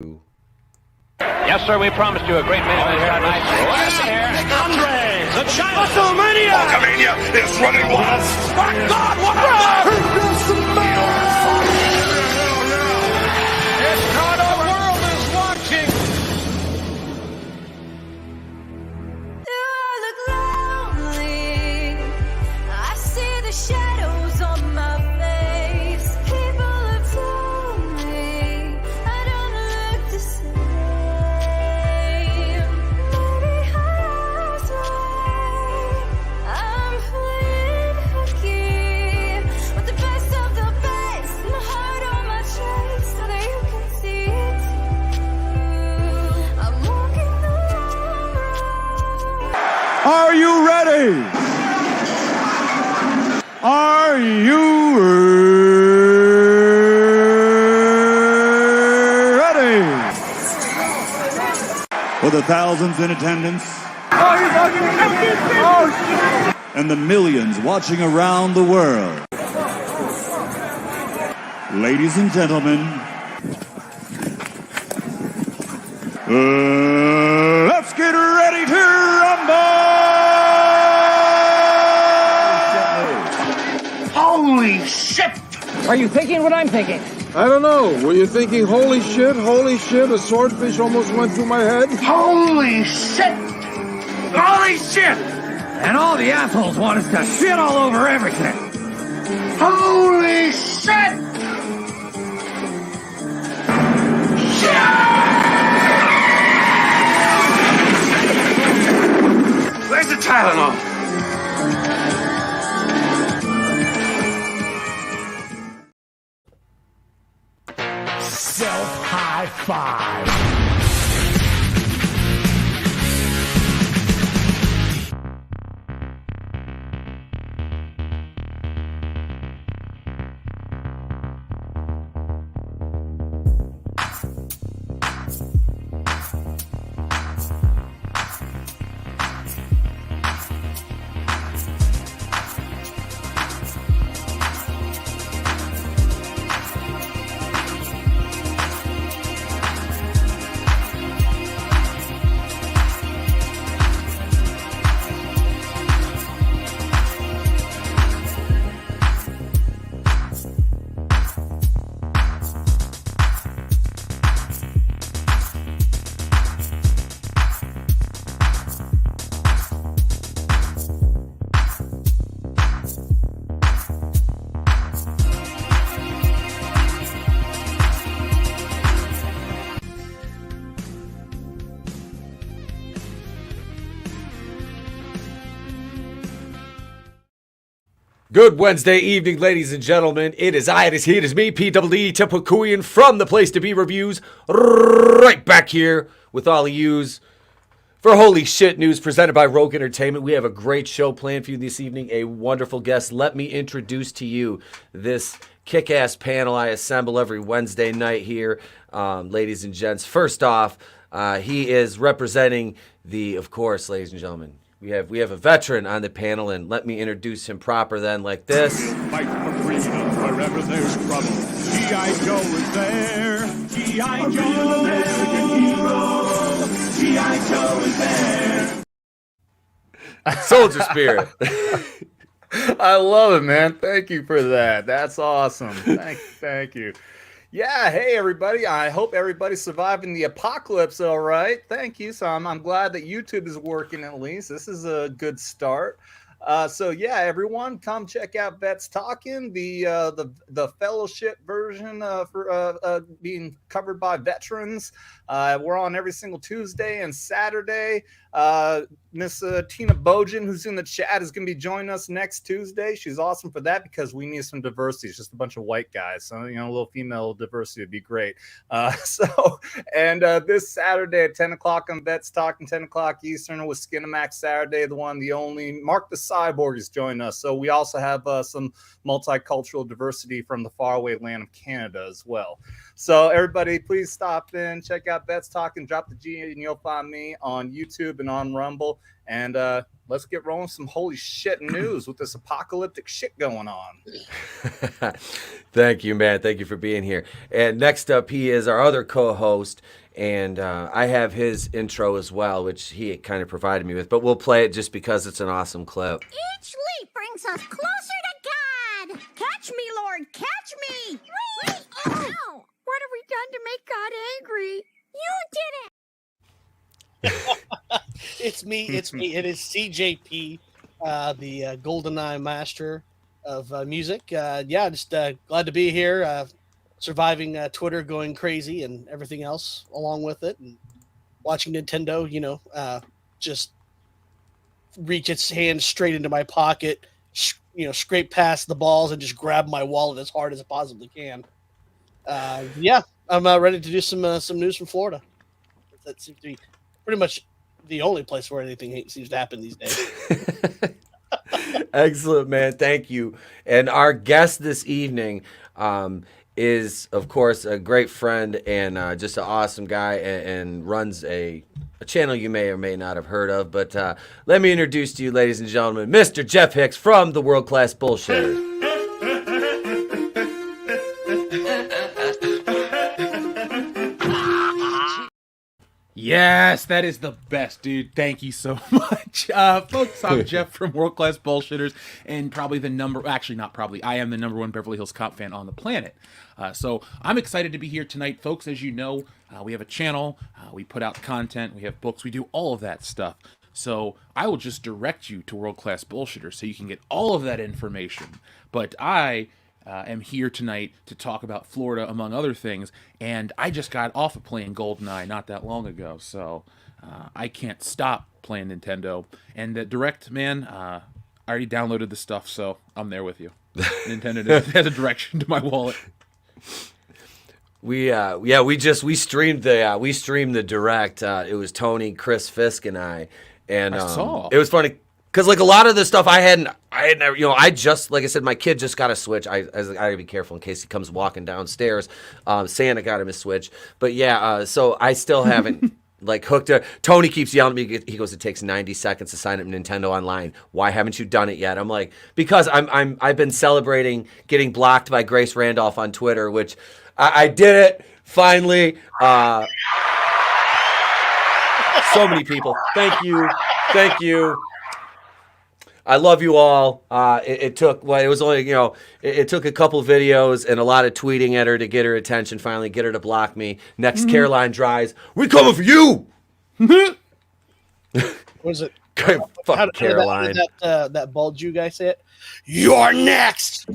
Yes, sir, we promised you a great minute here tonight. Andre, the China WrestleMania! Hulkamania is running wild! My God, what a It's not our world is watching! You look lonely. I see the shadows on my face. People have told me I don't look the same. Maybe I was right. I'm playing hooky with the best of the best. My heart on my chest so that you can see it too. I'm walking the long road. Are you ready? Are you ready? For the thousands in attendance and the millions watching around the world. Ladies and gentlemen, let's get ready to rumble! Holy shit! Are you thinking what I'm thinking? I don't know. Were you thinking, holy shit, a swordfish almost went through my head? Holy shit! Holy shit! And all the assholes want us to shit all over everything. Holy shit! Where's the Tylenol? Self-high five. Good Wednesday evening, ladies and gentlemen. It is he, it is me, PWD Tipakuyan from the Place to Be Reviews, right back here with all of yous for Holy Shit News presented by Rogue Entertainment. We have a great show planned for you this evening, a wonderful guest. Let me introduce to you this kick-ass panel I assemble every Wednesday night here, ladies and gents. First off, he is representing of course, ladies and gentlemen, we have a veteran on the panel, and let me introduce him proper then like this. Fight for freedom wherever there's trouble. G.I. Joe is there. G.I. Joe, American hero. G.I. Joe is there. Soldier Spirit. I love it, man. Thank you for that. That's awesome. Thank you. Yeah, hey everybody. I hope everybody's surviving the apocalypse all right. Thank you. So I'm glad that YouTube is working at least. This is a good start. So yeah, everyone, come check out Vets Talking, the fellowship version for being covered by veterans. We're on every single Tuesday and Saturday. Miss Tina Bojan, who's in the chat, is going to be joining us next Tuesday. She's awesome for that because we need some diversity. It's just a bunch of white guys, so a little female diversity would be great. This Saturday at 10 o'clock on Vets Talking, 10 o'clock Eastern with Skinamax Saturday, the one, the only. Mark the Cyborg is joining us. So we also have some multicultural diversity from the faraway land of Canada as well. So everybody, please stop in, check out Vets Talking, drop the G, and you'll find me on YouTube and on Rumble. and let's get rolling some holy shit news with this apocalyptic shit going on. Thank you, man. Thank you for being here. And next up, he is our other co-host, and I have his intro as well, which he kind of provided me with, but we'll play it just because it's an awesome clip. Each leap brings us closer to God. Catch me, Lord, catch me. Wait. Oh, what have we done to make God angry? You did it. It's me. It is CJP, the GoldenEye master of music. Just glad to be here. Surviving Twitter going crazy and everything else along with it, and watching Nintendo, just reach its hand straight into my pocket, scrape past the balls and just grab my wallet as hard as it possibly can. I'm ready to do some news from Florida. That seems to be pretty much the only place where anything seems to happen these days. Excellent, man. Thank you. And our guest this evening is, of course, a great friend and just an awesome guy, and runs a channel you may or may not have heard of. But let me introduce to you, ladies and gentlemen, Mr. Jeff Hicks from the World Class Bullshitters. Yes, that is the best, dude. Thank you so much. Folks, I'm Jeff from World Class Bullshitters, and probably I am the number one Beverly Hills Cop fan on the planet. So I'm excited to be here tonight, folks. As you know, we have a channel, we put out content, we have books, we do all of that stuff. So I will just direct you to World Class Bullshitters so you can get all of that information. But I am here tonight to talk about Florida, among other things, and I just got off of playing GoldenEye not that long ago, so I can't stop playing Nintendo. And the Direct, man, I already downloaded the stuff, so I'm there with you. Nintendo has a direction to my wallet. We streamed the Direct. It was Tony, Chris, Fisk, and I saw. It was funny. Because like a lot of the stuff I had never, I just, like I said, my kid just got a Switch. I gotta be careful in case he comes walking downstairs. Santa got him a Switch, but so I still haven't like hooked it. Tony keeps yelling at me. He goes, "It takes 90 seconds to sign up Nintendo Online. Why haven't you done it yet?" I'm like, because I've been celebrating getting blocked by Grace Randolph on Twitter, which I did it finally. So many people. Thank you. I love you all. It took a couple videos and a lot of tweeting at her to get her attention, finally get her to block me. Next, Caroline Dries, we coming for you. Was it? Fucking Caroline. That bald Jew guy say it? You're next.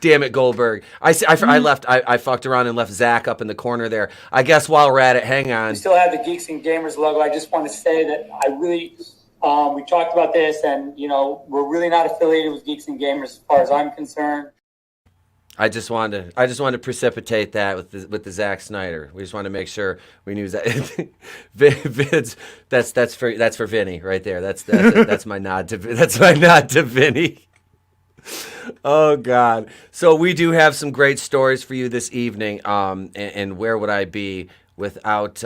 Damn it, Goldberg. I left. I fucked around and left Zach up in the corner there. I guess while we're at it, hang on. We still have the Geeks and Gamers logo. I just want to say that I really... we talked about this, and we're really not affiliated with Geeks and Gamers as far as I'm concerned. I just wanted to precipitate that with the Zack Snyder. We just wanted to make sure we knew that. Vince, that's for Vinny right there. That's my nod to Vinny. Oh God! So we do have some great stories for you this evening. And where would I be without?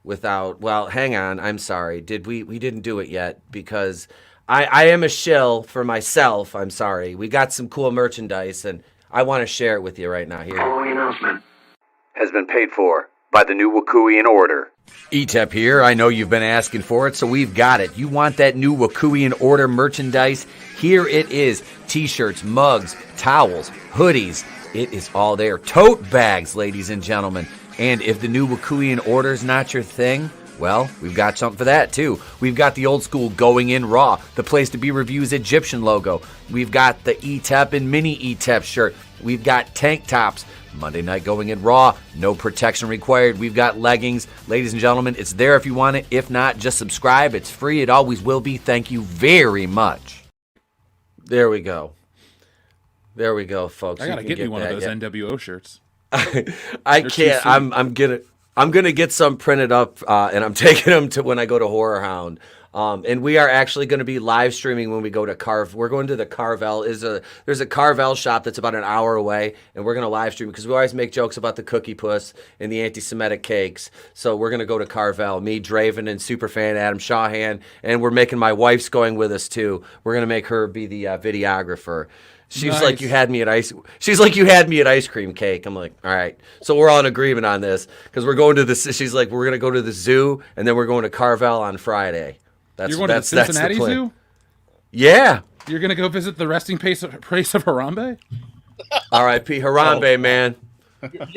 Well, hang on. I'm sorry. We didn't do it yet because I am a shill for myself. I'm sorry. We got some cool merchandise and I want to share it with you right now. Here. Following announcement Has been paid for by the new Wakuian Order. ETEP here. I know you've been asking for it, so we've got it. You want that new Wakuian Order merchandise? Here it is. T-shirts, mugs, towels, hoodies. It is all there. Tote bags, ladies and gentlemen. And if the new Wakuian Order's not your thing, well, we've got something for that, too. We've got the old school Going In Raw, the Place to Be Reviews Egyptian logo. We've got the ETEP and Mini ETEP shirt. We've got tank tops. Monday Night Going In Raw, no protection required. We've got leggings. Ladies and gentlemen, it's there if you want it. If not, just subscribe. It's free. It always will be. Thank you very much. There we go. There we go, folks. I got to get me one of those NWO shirts. I can't. I'm gonna get some printed up, and I'm taking them to when I go to Horror Hound. And we are actually going to be live streaming when we go to We're going to the Carvel. There's a Carvel shop that's about an hour away, and we're going to live stream because we always make jokes about the cookie puss and the anti-Semitic cakes. So we're going to go to Carvel. Me, Draven, and superfan Adam Shawhan, and we're making my wife's going with us too. We're going to make her be the videographer. She's Nice. like, you had me at ice. She's like, you had me at ice cream cake. I'm like, all right. So we're all in agreement on this because we're going to the. She's like, we're gonna go to the zoo and then we're going to Carvel on Friday. You're going to the Cincinnati Zoo? Yeah. You're going to go visit the resting place of Harambe? R.I.P. Harambe, man.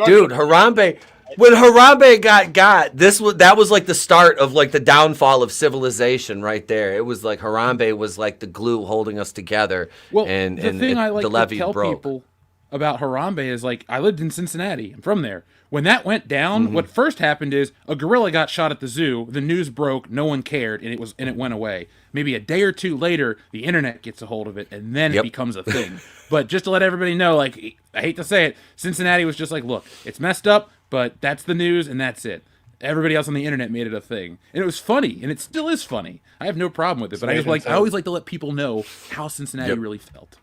Dude, Harambe. When Harambe got that was like the start of like the downfall of civilization right there. It was like Harambe was like the glue holding us together. Well, and the thing I like the to levee tell broke. people about Harambe is like, I lived in Cincinnati. I'm from there. When that went down, what first happened is a gorilla got shot at the zoo. The news broke. No one cared, and it went away. Maybe a day or two later, the internet gets a hold of it, and then it becomes a thing. But just to let everybody know, like, I hate to say it, Cincinnati was just like, look, it's messed up, but that's the news, and that's it. Everybody else on the internet made it a thing, and it was funny, and it still is funny. I have no problem with it, but I always like to let people know how Cincinnati really felt.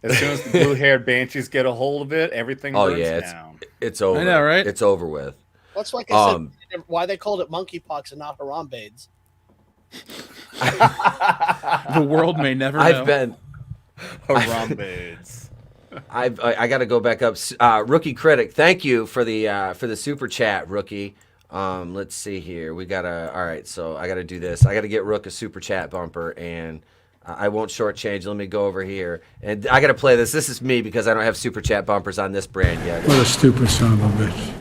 As soon as the blue-haired banshees get a hold of it, everything burns down. It's over. I know, right? It's over with. That's like I said, why they called it monkeypox and not Harambe's. The world may never know. I've been Harambe's. I got to go back up. Rookie Critic, thank you for the super chat, Rookie. Let's see here. All right, so I got to do this. I got to get Rook a super chat bumper, and I won't shortchange. Let me go over here. And I got to play this. This is me because I don't have super chat bumpers on this brand yet. What a stupid son of a bitch.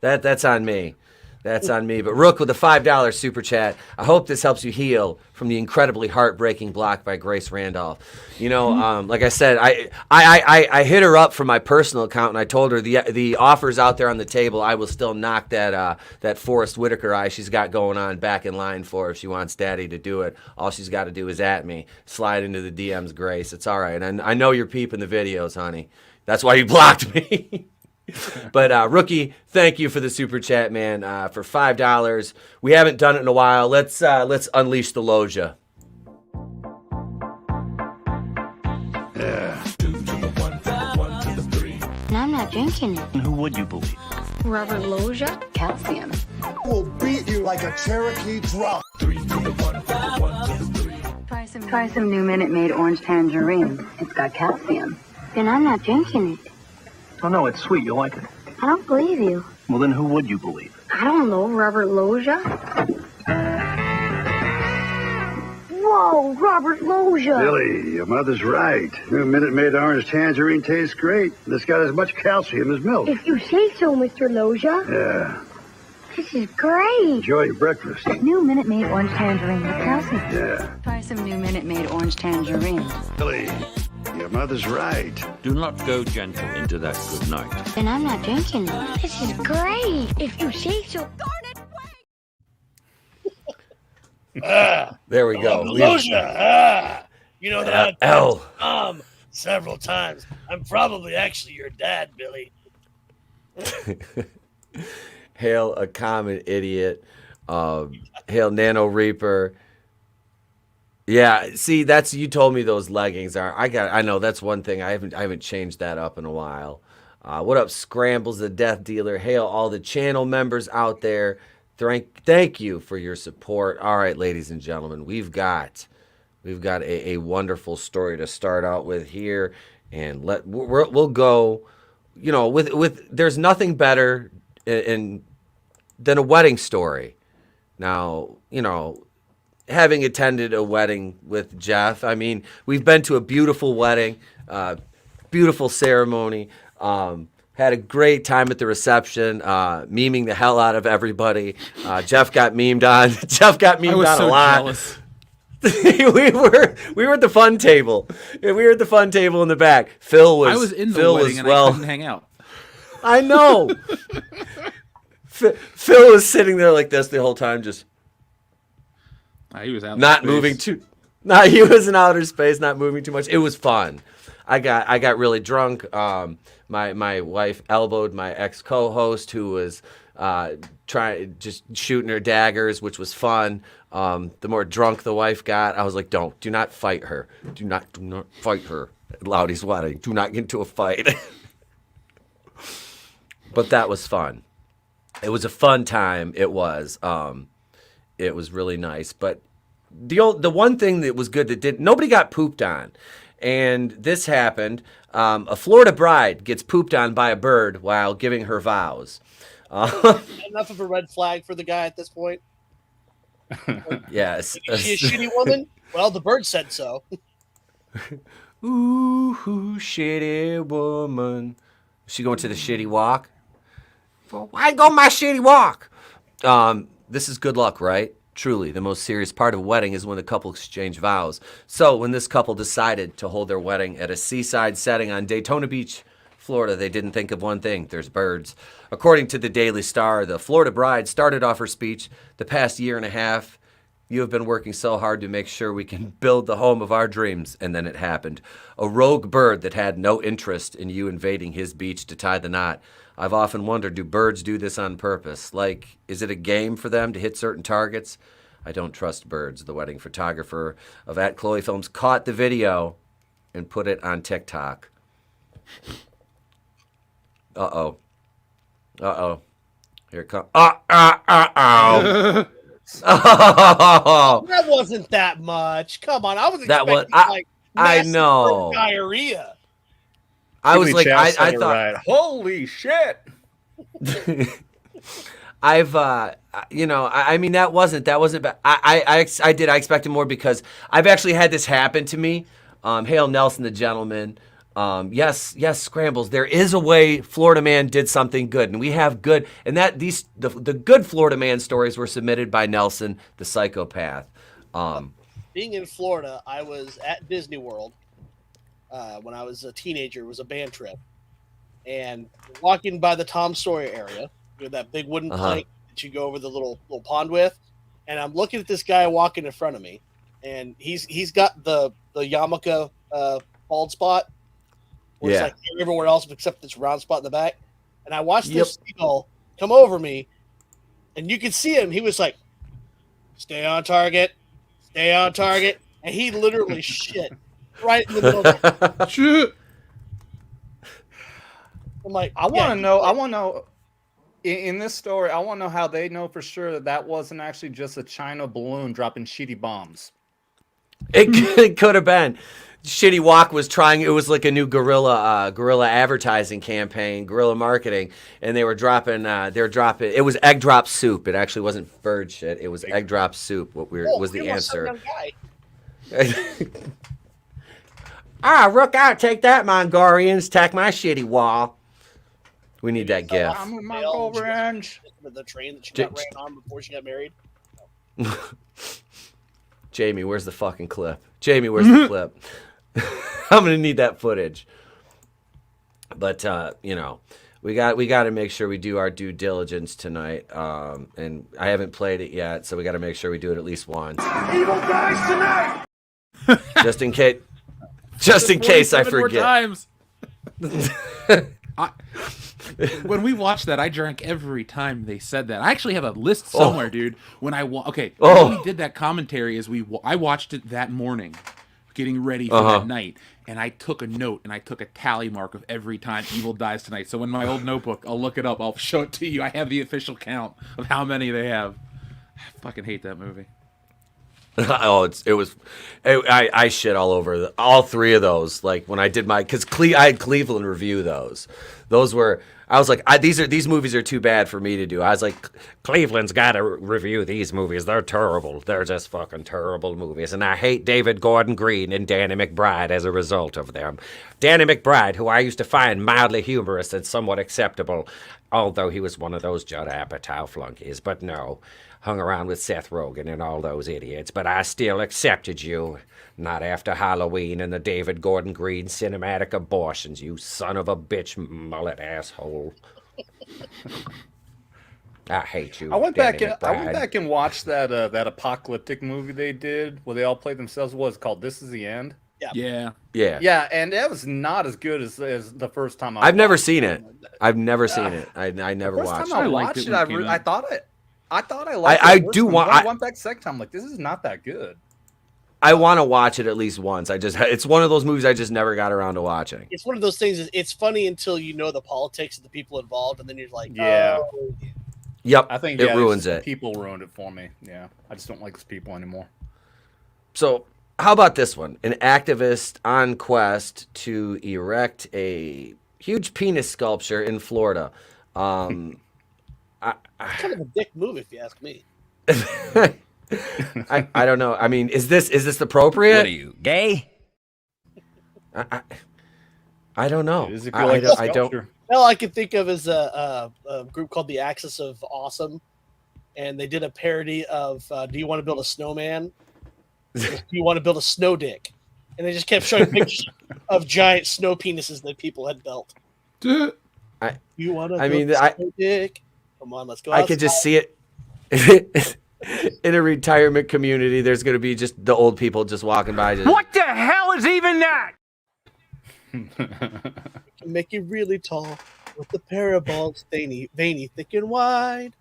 That's on me. That's on me. But Rook with a $5 super chat. I hope this helps you heal from the incredibly heartbreaking block by Grace Randolph. You know, like I said, I hit her up from my personal account and I told her the offers out there on the table. I will still knock that Forrest Whitaker eye she's got going on back in line for if she wants Daddy to do it. All she's got to do is at me, slide into the DMs, Grace. It's all right. And I know you're peeping the videos, honey. That's why you blocked me. But Rookie, thank you for the super chat, man. For $5, we haven't done it in a while. Let's unleash the Loja. And I'm not drinking it. Who would you believe? Robert Loja? Calcium. Will beat you like a Cherokee drum. Try some new Minute Maid orange tangerine. It's got calcium. Then I'm not drinking it. Oh, no, it's sweet. You'll like it. I don't believe you. Well, then who would you believe? I don't know, Robert Loja? Whoa, Robert Loja! Billy, your mother's right. New Minute Maid orange tangerine tastes great. It's got as much calcium as milk. If you say so, Mr. Loja. Yeah. This is great. Enjoy your breakfast. New Minute Maid orange tangerine with calcium. Yeah. Try some new Minute Maid orange tangerine. Billy, your mother's right. Do not go gentle into that good night. Then I'm not drinking it. This is great. If you say so. Darn it, There we go. Loja. You know that L. Several times. I'm probably actually your dad, Billy. Hail a common idiot. Hail Nano Reaper. Yeah, see, you told me those leggings are. I know that's one thing. I haven't changed that up in a while. What up, Scrambles the Death Dealer? Hail all the channel members out there. Thank you for your support. All right, ladies and gentlemen, we've got a wonderful story to start out with here, and we'll go. You know, with there's nothing better than a wedding story. Now, you know, having attended a wedding with Jeff, I mean, we've been to a beautiful wedding, beautiful ceremony, had a great time at the reception, memeing the hell out of everybody. Jeff got memed on. Jeff got memed on a lot. Jealous. we were at the fun table. We were at the fun table in the back. I was in the wedding and I couldn't hang out. I know. Phil was sitting there like this the whole time, just He was out not moving too. He was in outer space, not moving too much. It was fun. I got really drunk. My wife elbowed my ex co-host who was just shooting her daggers, which was fun. The more drunk the wife got, I was like, do not fight her. Do not fight her at Loudy's wedding. Do not get into a fight. But that was fun. It was a fun time. It was really nice. But the one thing that was good that nobody got pooped on. And this happened. A Florida bride gets pooped on by a bird while giving her vows. Enough of a red flag for the guy at this point. Yes. Is she a shitty woman? Well, the bird said so. Ooh, shitty woman. Is she going to the shitty walk? Well, why go my shitty walk? This is good luck, right? Truly, the most serious part of a wedding is when the couple exchange vows. So when this couple decided to hold their wedding at a seaside setting on Daytona Beach, Florida, they didn't think of one thing. There's birds. According to the Daily Star, the Florida bride started off her speech, the past year and a half, you have been working so hard to make sure we can build the home of our dreams. And then it happened. A rogue bird that had no interest in you invading his beach to tie the knot. I've often wondered, do birds do this on purpose? Like, is it a game for them to hit certain targets? I don't trust birds. The wedding photographer of @Chloe Films caught the video and put it on TikTok. Uh-oh. Here it comes. Oh. That wasn't that much. Come on, I was expecting I know. Diarrhea. I was like, I thought, right. Holy shit. I mean, that wasn't bad. I expected more because I've actually had this happen to me. Hail Nelson, the gentleman. Yes, Scrambles. There is a way Florida Man did something good, and we have good, and that the good Florida Man stories were submitted by Nelson, the psychopath. Being in Florida, I was at Disney World when I was a teenager. It was a band trip, and walking by the Tom Sawyer area, that big wooden plank that you go over the little pond with, and I'm looking at this guy walking in front of me, and he's got the yarmulke bald spot. Where it's like everywhere else except this round spot in the back. And I watched this seagull come over me, and you could see him. He was like, stay on target. And he literally shit right in the middle of it. Shit. I'm like, I want to know, in this story, I want to know how they know for sure that wasn't actually just a China balloon dropping shitty bombs. It could have been. Shitty Walk was trying. It was like a new guerrilla advertising campaign, guerrilla marketing, and they were dropping. It was egg drop soup. It actually wasn't bird shit. It was egg drop soup. Was the answer? Rook out! Take that, Mongolians! Attack my shitty wall. We need that gif. I'm in my orange. The train that she got ran on before she got married. Jamie, where's the fucking clip? Jamie, where's the clip? I'm gonna need that footage. But we got to make sure we do our due diligence tonight. And I haven't played it yet, so we got to make sure we do it at least once. Evil dies tonight. Just in case. Just in case I forget. Times. When we watched that, I drank every time they said that. I actually have a list somewhere, dude. When we did that commentary, I watched it that morning, getting ready for that night, and I took a note and I took a tally mark of every time Evil dies tonight. So in my old notebook, I'll look it up. I'll show it to you. I have the official count of how many they have. I fucking hate that movie. I shit all over all three of those. Like when I did because I had Cleveland review those. I was like, these movies are too bad for me to do. I was like, Cleveland's got to review these movies. They're terrible. They're just fucking terrible movies. And I hate David Gordon Green and Danny McBride as a result of them. Danny McBride, who I used to find mildly humorous and somewhat acceptable, although he was one of those Judd Apatow flunkies. But no, hung around with Seth Rogen and all those idiots. But I still accepted you. Not after Halloween and the David Gordon Green cinematic abortions, you son of a bitch mullet asshole. I hate you. I went back and watched that apocalyptic movie they did where they all played themselves. What was it called? This Is the End. Yeah. Yeah. Yeah, and that was not as good as the first time. I've never seen it. I've never seen it. I never First watched time I it. watched it, I thought I liked it. I the first do time. want- When I I- went back second time, like this is not that good. I want to watch it at least once. It's one of those movies I just never got around to watching. It's one of those things. It's funny until you know the politics of the people involved, and then you're like, Yeah. oh. Yep, I think it ruins it. People ruined it for me. Yeah, I just don't like these people anymore. So, how about this one? An activist on quest to erect a huge penis sculpture in Florida. Kind of a dick move, if you ask me. I don't know. I mean, is this appropriate? What are you, gay? I don't know. It is if you like I don't. All I can think of is a group called the Axis of Awesome, and they did a parody of "Do you want to build a snowman? Do you want to build a snow dick?" And they just kept showing pictures of giant snow penises that people had built. You want to build a snow dick? Come on, let's go. I could just see it in a retirement community. There's going to be just the old people just walking by. Just, What the hell is even that? Can make you really tall with the pair of balls, veiny, thick and wide.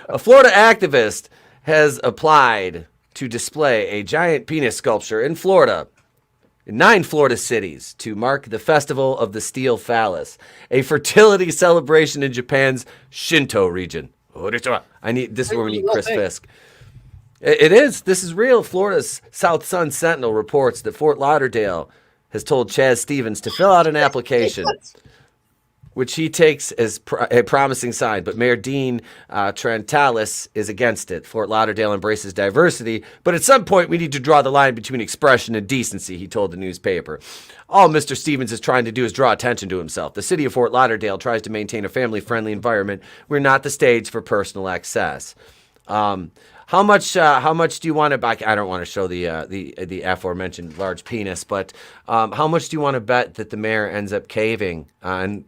A Florida activist has applied to display a giant penis sculpture in Florida, in 9 Florida cities, to mark the Festival of the Steel Phallus, a fertility celebration in Japan's Shinto region. This is where we need Chris Fisk. It is. This is real. Florida's South Sun Sentinel reports that Fort Lauderdale has told Chaz Stevens to fill out an application, which he takes as a promising sign. But Mayor Dean Trentalis is against it. Fort Lauderdale embraces diversity, but at some point we need to draw the line between expression and decency, he told the newspaper. All Mr. Stevens is trying to do is draw attention to himself. The city of Fort Lauderdale tries to maintain a family-friendly environment. We're not the stage for personal excess. How much do you want to back? I don't want to show the aforementioned large penis, but how much do you want to bet that the mayor ends up caving on?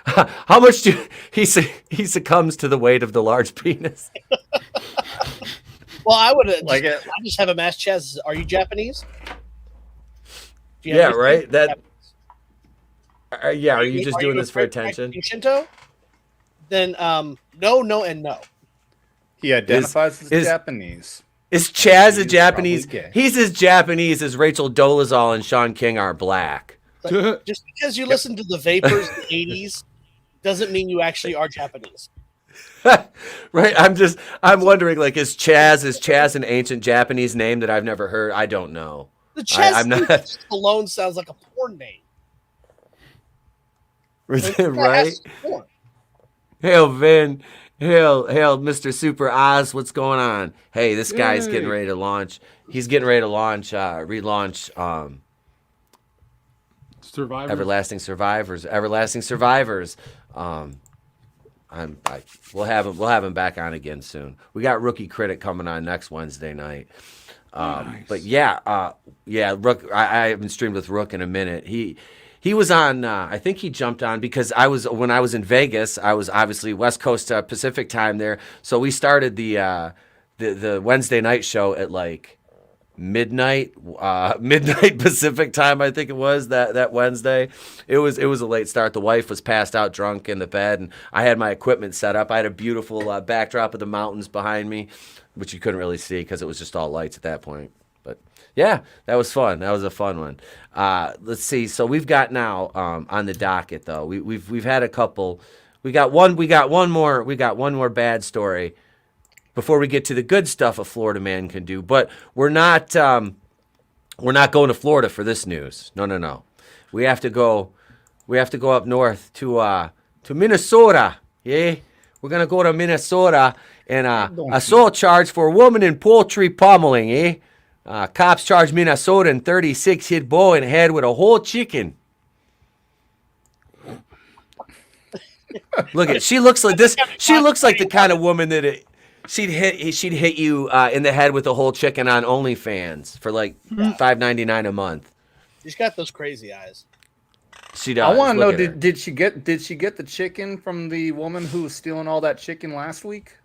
How much do he succumbs to the weight of the large penis? Well, I would I just have him ask Chaz, "Are you Japanese?" Yeah, right. That. Yeah, are you just doing this for attention? Shinto? Then no, and no. He identifies as Japanese. Is Chaz a Japanese? He's as Japanese as Rachel Dolezal and Sean King are black. But just because you listen to the Vapors in the 80s doesn't mean you actually are Japanese. Right. I'm wondering, like, is Chaz an ancient Japanese name that I've never heard? I don't know. The Chaz I'm not alone sounds like a porn name. Right? Hail, Vin. Hail, Mr. Super Oz. What's going on? Hey, this guy's getting ready to launch. He's getting ready to relaunch Survivors. Everlasting Survivors. We'll have him back on again soon. We got Rookie Critic coming on next Wednesday night. Nice. But Rook. I haven't streamed with Rook in a minute. He was on. I think he jumped on because when I was in Vegas. I was obviously West Coast Pacific time there, so we started the Wednesday night show at like midnight Pacific time. I think it was that Wednesday. It was a late start. The wife was passed out drunk in the bed, and I had my equipment set up. I had a beautiful backdrop of the mountains behind me, which you couldn't really see because it was just all lights at that point. But yeah, that was fun. That was a fun one. Let's see. So we've got now on the docket though. We've had a couple. We got one more bad story before we get to the good stuff a Florida man can do. But we're not going to Florida for this news. No. We have to go up north to Minnesota. Yeah, we're gonna go to Minnesota and assault charge for a woman in poultry pummeling. Eh. Cops charge Minnesotan 36 hit boy in the head with a whole chicken. Look at she looks like this. She looks like the kind of woman that she'd hit you in the head with a whole chicken on OnlyFans for like $5.99 a month. She's got those crazy eyes. She does. I want to know did she get the chicken from the woman who was stealing all that chicken last week?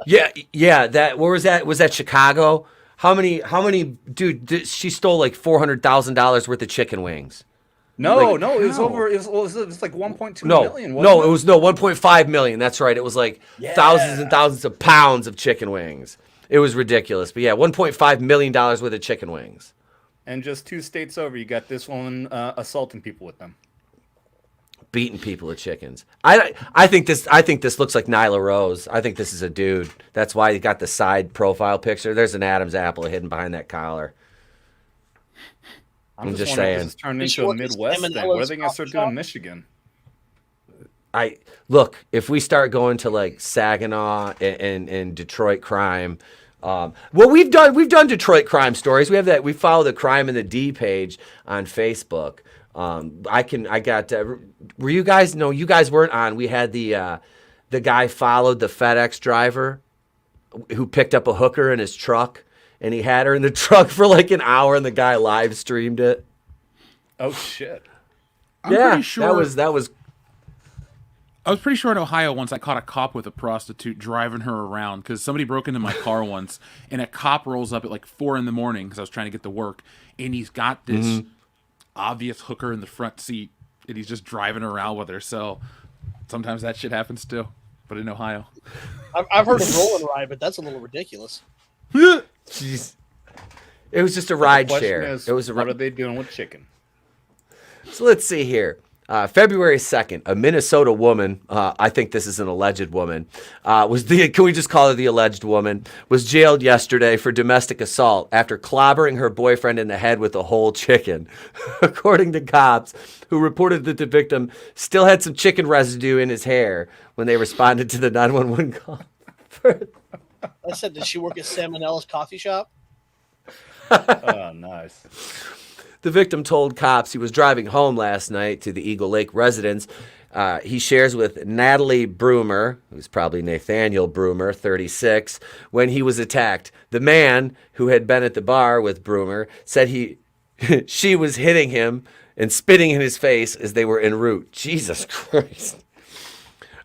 Yeah. That where was that? Was that Chicago? How many? Dude, she stole like $400,000 worth of chicken wings. No, it was over. It was like 1.2 million. It was 1.5 million. That's right. It was like thousands and thousands of pounds of chicken wings. It was ridiculous. But yeah, $1.5 million worth of chicken wings. And just 2 states over, you got this woman assaulting people with them, beating people with chickens. I think this looks like Nyla Rose. I think this is a dude. That's why he got the side profile picture. There's an Adam's apple hidden behind that collar. I'm just saying. This has turned into a Midwest thing. What are they going to start doing in Michigan? Look, if we start going to like Saginaw and Detroit crime, well, we've done Detroit crime stories. We have that. We follow the Crime in the D page on Facebook. Were you guys? No, you guys weren't on. We had the guy followed the FedEx driver who picked up a hooker in his truck. And he had her in the truck for like an hour, and the guy live streamed it. Oh shit! I'm pretty sure that was. I was pretty sure in Ohio once I caught a cop with a prostitute driving her around because somebody broke into my car once, and a cop rolls up at like 4 a.m. because I was trying to get to work, and he's got this obvious hooker in the front seat, and he's just driving her around with her. So sometimes that shit happens too, but in Ohio. I've heard of roll and ride, but that's a little ridiculous. Jeez. It was just a ride share. What are they doing with chicken? So let's see here. February 2nd, a Minnesota woman, I think this is an alleged woman, can we just call her the alleged woman, was jailed yesterday for domestic assault after clobbering her boyfriend in the head with a whole chicken. According to cops, who reported that the victim still had some chicken residue in his hair when they responded to the 911 call. I said, did she work at Salmonella's coffee shop? Oh, nice. The victim told cops he was driving home last night to the Eagle Lake residence. He shares with Natalie Broomer, who's probably Nathaniel Broomer, 36, when he was attacked. The man who had been at the bar with Broomer said she was hitting him and spitting in his face as they were en route. Jesus Christ.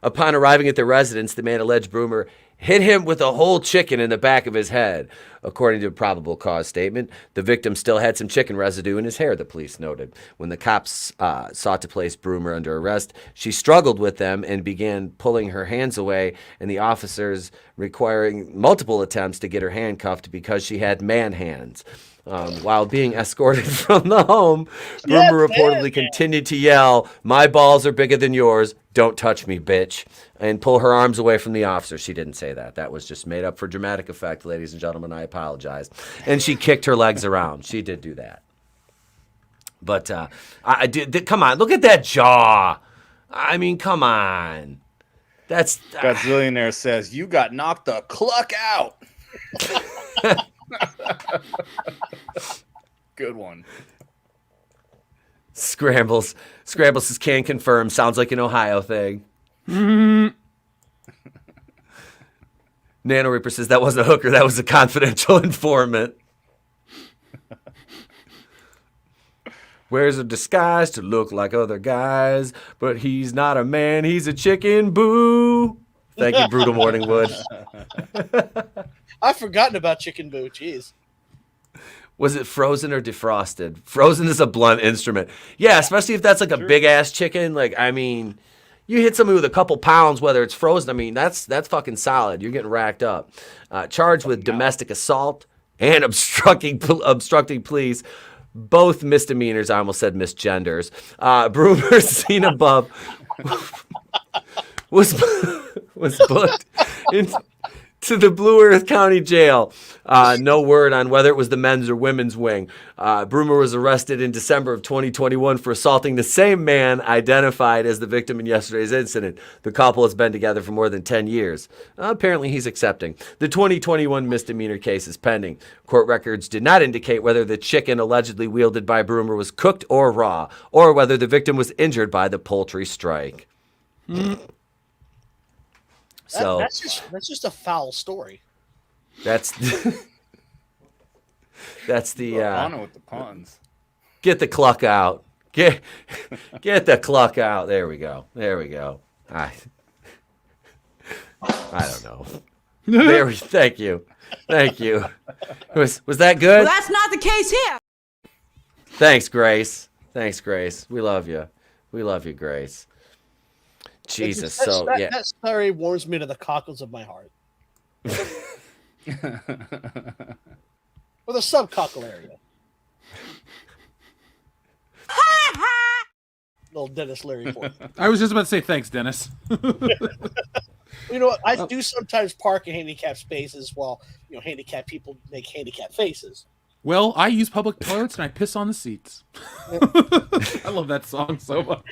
Upon arriving at the residence, the man alleged Broomer hit him with a whole chicken in the back of his head. According to a probable cause statement, the victim still had some chicken residue in his hair, the police noted. When the cops sought to place Broomer under arrest, she struggled with them and began pulling her hands away, and the officers requiring multiple attempts to get her handcuffed because she had man hands. While being escorted from the home, Broomer reportedly continued to yell, "My balls are bigger than yours. Don't touch me, bitch," and pull her arms away from the officer. She didn't say that. That was just made up for dramatic effect, ladies and gentlemen. I apologize. And she kicked her legs around. She did do that. But I did. Come on, look at that jaw. I mean, come on. That's Godzillionaire says you got knocked the cluck out. Good one. Scrambles says can confirm. Sounds like an Ohio thing. Nano Reaper says that wasn't a hooker. That was a confidential informant. Wears a disguise to look like other guys, but he's not a man. He's a chicken. Boo. Thank you, Brutal Morningwood. I've forgotten about Chicken Boo. Jeez. Was it frozen or defrosted? Frozen is a blunt instrument. Yeah, especially if that's like a big ass chicken. Like, I mean, you hit somebody with a couple pounds, whether it's frozen. I mean, that's fucking solid. You're getting racked up. Charged with domestic assault and obstructing police. Both misdemeanors. I almost said misgenders. Broomer, seen above, was booked to the Blue Earth County Jail. No word on whether it was the men's or women's wing. Broomer was arrested in December of 2021 for assaulting the same man identified as the victim in yesterday's incident. The couple has been together for more than 10 years. Apparently he's accepting. The 2021 misdemeanor case is pending. Court records did not indicate whether the chicken allegedly wielded by Broomer was cooked or raw, or whether the victim was injured by the poultry strike. So that's just a foul story. That's the on it with the puns. Get the cluck out. Get the cluck out. There we go. I don't know. There, thank you. Was that good? Well, that's not the case here. Thanks, Grace. We love you. Grace. Jesus. That story warms me to the cockles of my heart. Or the subcockle area. Little Dennis Leary for you. I was just about to say thanks, Dennis. You know what? I do sometimes park in handicapped spaces while handicapped people make handicapped faces. Well, I use public toilets and I piss on the seats. I love that song so much.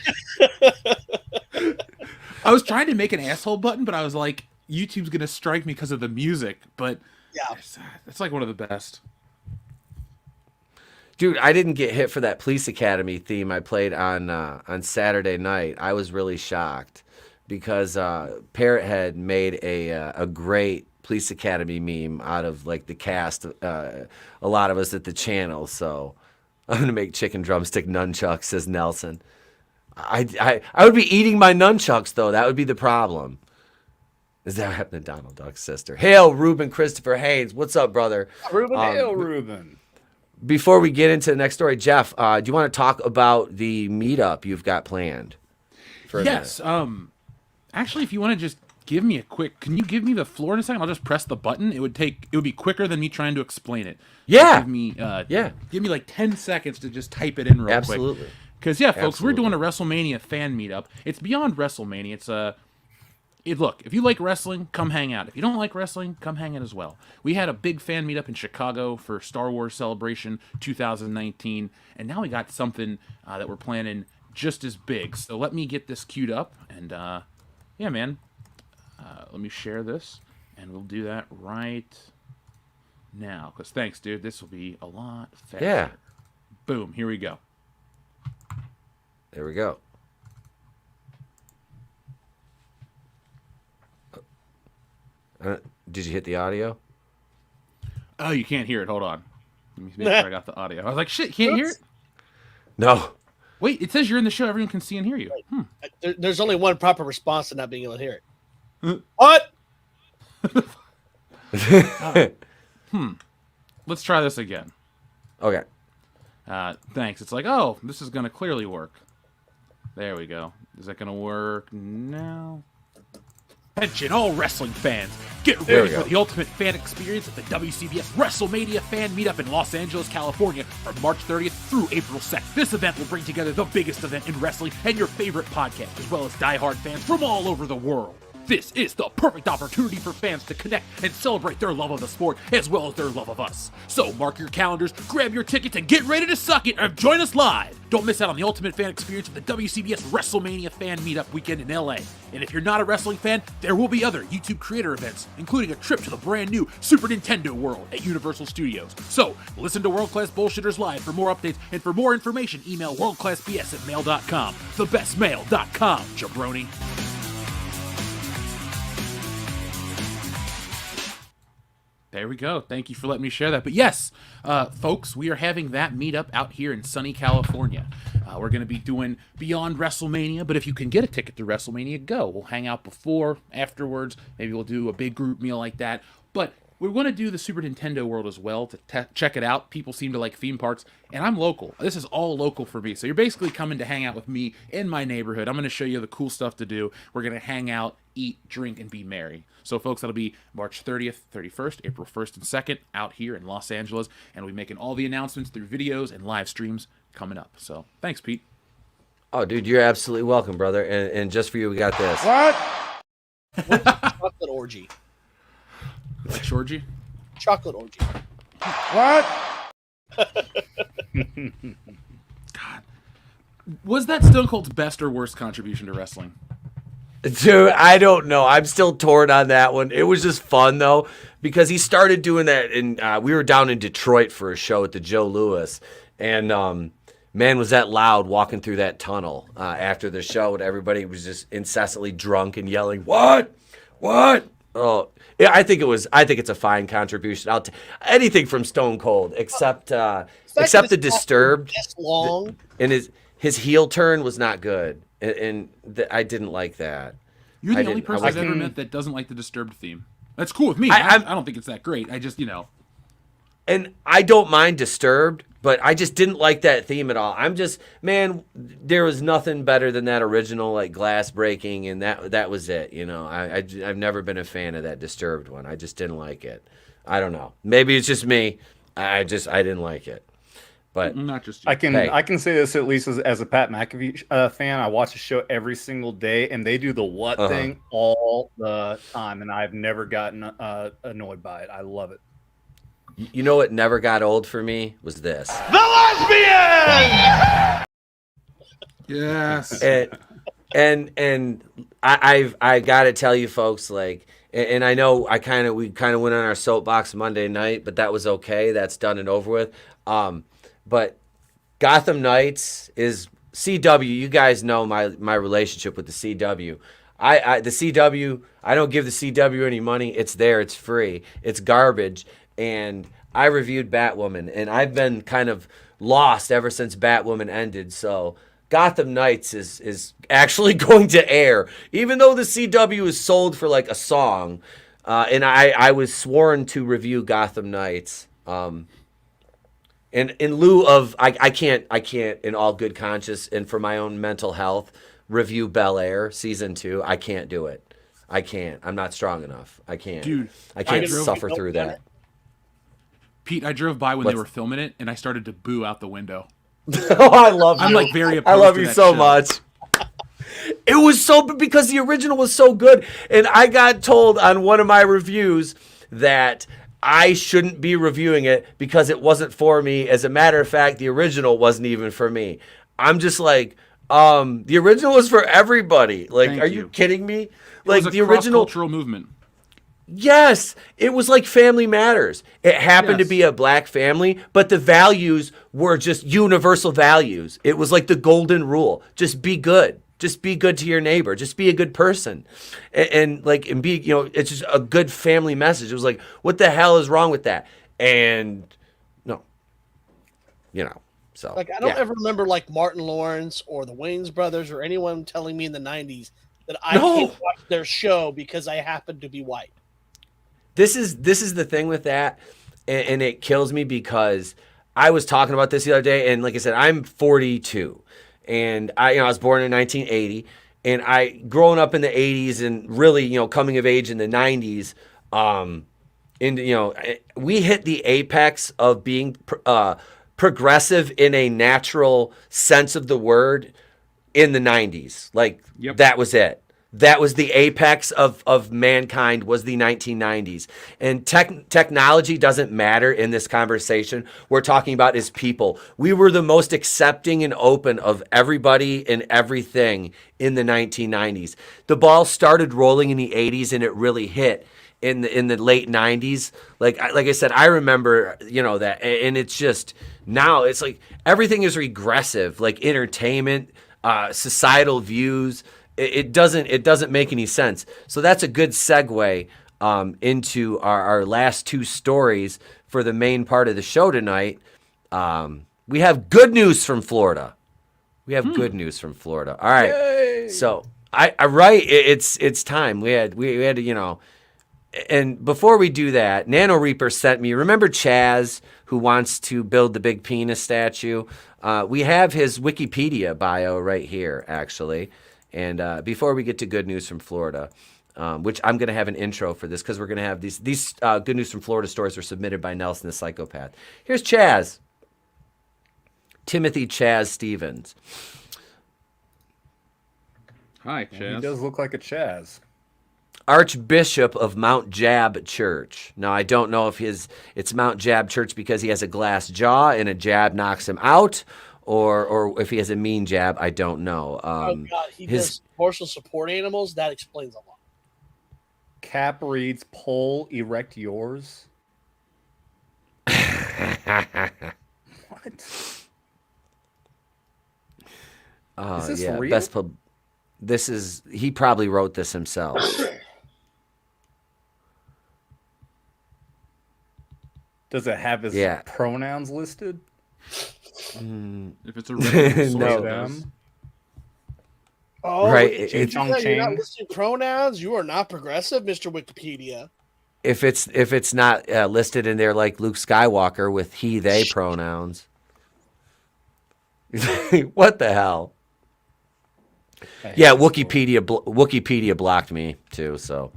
I was trying to make an asshole button, but I was like, YouTube's gonna strike me because of the music. But yeah, it's like one of the best. Dude, I didn't get hit for that Police Academy theme I played on Saturday night. I was really shocked because Parrothead made a great Police Academy meme out of like the cast, a lot of us at the channel. So I'm gonna make chicken drumstick nunchucks, says Nelson. I would be eating my nunchucks though. That would be the problem. Is that what happened to Donald Duck's sister? Hail, Reuben Christopher Haynes. What's up, brother? Hail, Reuben. Before we get into the next story, Jeff, do you want to talk about the meetup you've got planned? Yes. Actually, if you want to just give me can you give me the floor in a second? I'll just press the button. It would be quicker than me trying to explain it. Yeah. Give me like 10 seconds to just type it in real quick. Absolutely. Because folks, we're doing a WrestleMania fan meetup. It's beyond WrestleMania. Look, if you like wrestling, come hang out. If you don't like wrestling, come hang out as well. We had a big fan meetup in Chicago for Star Wars Celebration 2019, and now we got something that we're planning just as big. So let me get this queued up, and yeah, man. Let me share this, and we'll do that right now. Because thanks, dude. This will be a lot faster. Yeah. Boom. Here we go. There we go. Did you hit the audio? Oh, you can't hear it. Hold on. Let me make sure I got the audio. I was like, shit, can't hear it? No. Wait, it says you're in the show. Everyone can see and hear you. There's only one proper response to not being able to hear it. What? Let's try this again. Okay. Thanks. It's like, oh, this is going to clearly work. There we go. Is that going to work now? Attention, all wrestling fans. Get ready for the ultimate fan experience at the WCBS WrestleMania Fan Meetup in Los Angeles, California from March 30th through April 2nd. This event will bring together the biggest event in wrestling and your favorite podcast, as well as diehard fans from all over the world. This is the perfect opportunity for fans to connect and celebrate their love of the sport as well as their love of us. So mark your calendars, grab your tickets, and get ready to suck it and join us live. Don't miss out on the ultimate fan experience of the WCBS WrestleMania Fan Meetup weekend in LA. And if you're not a wrestling fan, there will be other YouTube creator events, including a trip to the brand new Super Nintendo World at Universal Studios. So listen to World Class Bullshitters Live for more updates, and for more information, email worldclassbs@mail.com. Thebestmail.com, jabroni. There we go. Thank you for letting me share that. But yes, folks, we are having that meetup out here in sunny California. We're going to be doing Beyond WrestleMania, but if you can get a ticket to WrestleMania, go. We'll hang out before, afterwards. Maybe we'll do a big group meal like that. But we want to do the Super Nintendo World as well to check it out. People seem to like theme parks, and I'm local. This is all local for me. So you're basically coming to hang out with me in my neighborhood. I'm going to show you the cool stuff to do. We're going to hang out, eat, drink, and be merry. So, folks, that'll be March 30th, 31st, April 1st, and 2nd out here in Los Angeles. And we'll be making all the announcements through videos and live streams coming up. So, thanks, Pete. Oh, dude, you're absolutely welcome, brother. And just for you, we got this. What? Chocolate orgy. Which orgy? Chocolate orgy. What? God. Was that Stone Cold's best or worst contribution to wrestling? Dude, I don't know. I'm still torn on that one. It was just fun, though, because he started doing that, and we were down in Detroit for a show at the Joe Louis, and man, was that loud walking through that tunnel after the show, and everybody was just incessantly drunk and yelling, "What? What?" Oh, yeah, I think it's a fine contribution. Anything from Stone Cold, except the Disturbed. Long. And his heel turn was not good. And I didn't like that. You're the only person I've ever met that doesn't like the Disturbed theme. That's cool with me. I don't think it's that great. I just, And I don't mind Disturbed, but I just didn't like that theme at all. Man, there was nothing better than that original, like, glass breaking, and that was it, I've never been a fan of that Disturbed one. I just didn't like it. I don't know. Maybe it's just me. I didn't like it. But not just you. I can say this at least as a Pat McAfee fan. I watch the show every single day, and they do the what thing all the time, and I've never gotten annoyed by it. I love it. You know what never got old for me was this. The lesbian. Yes. And I got to tell you folks, like, and I know we kind of went on our soapbox Monday night, but that was okay. That's done and over with. But Gotham Knights is CW. You guys know my relationship with the CW. The CW, I don't give the CW any money. It's there. It's free. It's garbage. And I reviewed Batwoman, and I've been kind of lost ever since Batwoman ended. So Gotham Knights is actually going to air, even though the CW is sold for like a song. And I was sworn to review Gotham Knights. And in lieu of, I can't, in all good conscience and for my own mental health, review Bel Air season 2. I can't do it. I can't. I'm not strong enough. I can't. Dude, I can't suffer through that. Pete, I drove by when they were filming it, and I started to boo out the window. Oh, I love you. I'm like very opposed I love to you that so show. much. It was because the original was so good, and I got told on one of my reviews that I shouldn't be reviewing it because it wasn't for me. As a matter of fact, the original wasn't even for me. I'm just like, the original was for everybody. Like, Thank are you. you kidding me? It Like was a the original cross-cultural movement. Yes, it was like Family Matters. It happened to be a black family, but the values were just universal values. It was like the golden rule. Just be good. Just be good to your neighbor. Just be a good person. And be, it's just a good family message. It was like, what the hell is wrong with that? And no, so. Like, I don't ever remember like Martin Lawrence or the Wayans brothers or anyone telling me in the 90s that I can't watch their show because I happen to be white. This is the thing with that, and it kills me because I was talking about this the other day, and like I said, I'm 42, and I was born in 1980, and I growing up in the 80s and really coming of age in the 90s, we hit the apex of being progressive in a natural sense of the word in the 90s. Like that was it. That was the apex of mankind, was the 1990s. And technology doesn't matter in this conversation. We're talking about is people. We were the most accepting and open of everybody and everything in the 1990s. The ball started rolling in the 80s, and it really hit in the late 90s. Like I said, I remember, that. And it's just, now it's like everything is regressive, like entertainment, societal views. It doesn't make any sense. So that's a good segue into our last two stories for the main part of the show tonight. We have good news from Florida. Good news from Florida. All right. Yay! So it's time. We had and before we do that, Nano Reaper sent me. Remember Chaz, who wants to build the big penis statue? We have his Wikipedia bio right here, actually. And before we get to good news from Florida, which I'm going to have an intro for this because we're going to have these good news from Florida stories were submitted by Nelson the Psychopath. Here's Chaz. Timothy Chaz Stevens. Hi, Chaz. He does look like a Chaz. Archbishop of Mount Jab Church. Now, I don't know if it's Mount Jab Church because he has a glass jaw and a jab knocks him out, or if he has a mean jab, I don't know. Oh, God. He does commercial support animals? That explains a lot. Cap reads, "Pole, erect yours." What? Is this real? He probably wrote this himself. Does it have his pronouns listed? If it's a regular source, no. it does. Oh, right? you're not listing pronouns. You are not progressive, Mr. Wikipedia. If it's not listed in there like Luke Skywalker with he they pronouns. What the hell? Yeah, Wikipedia blocked me too. So,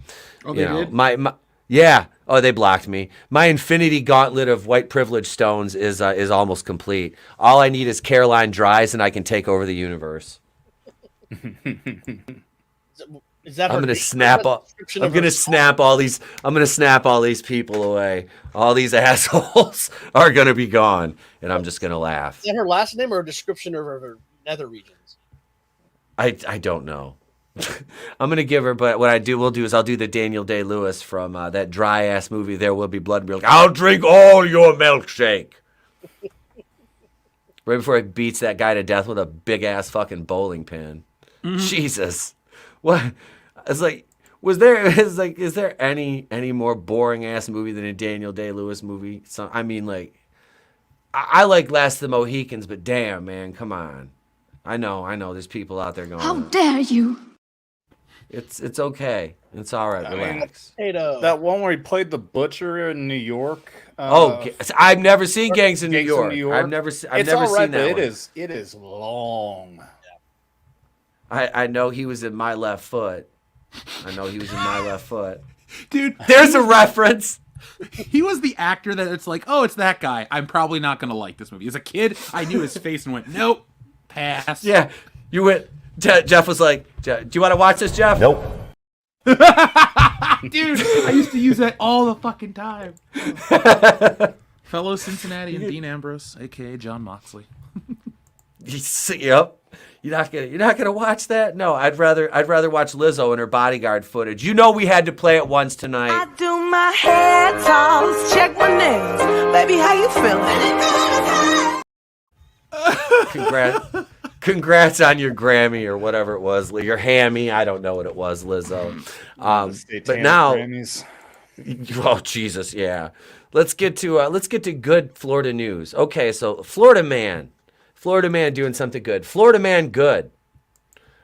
they did? my yeah. Oh, they blocked me. My infinity gauntlet of white privilege stones is almost complete. All I need is Caroline Dries, and I can take over the universe. Is that I'm gonna snap all these people away. All these assholes are gonna be gone, and I'm just gonna laugh. Is that her last name or a description of her nether regions? I don't know. I'm gonna give her, but what we'll do is I'll do the Daniel Day-Lewis from that dry ass movie There Will Be Blood. Be like, I'll drink all your milkshake. Right before he beats that guy to death with a big ass fucking bowling pin. Mm-hmm. Jesus, what? It's like, is there any more boring ass movie than a Daniel Day-Lewis movie? So I mean, like, I like Last of the Mohicans, but damn, man, come on. I know. There's people out there going, How dare you? It's okay. It's all right. Relax. That one where he played the butcher in New York. I've never seen Gangs in New York. I've never seen that one. It is long. I know he was in My Left Foot. Dude, there's a reference. He was the actor that it's like, oh, it's that guy. I'm probably not going to like this movie. As a kid, I knew his face and went, nope, pass. Yeah, you went. Jeff was like, do you want to watch this, Jeff? Nope. Dude, I used to use that all the fucking time. Fellow Cincinnati and Dean Ambrose, a.k.a. John Moxley. Yep. You're not gonna watch that? No, I'd rather watch Lizzo and her bodyguard footage. You know we had to play it once tonight. I do my hair toss, check my nails. Baby, how you feeling? Congrats on your Grammy or whatever it was. Your Hammy, I don't know what it was, Lizzo. But now, Grammys. Oh Jesus, yeah. Let's get to good Florida news. Okay, so Florida man doing something good. Florida man good.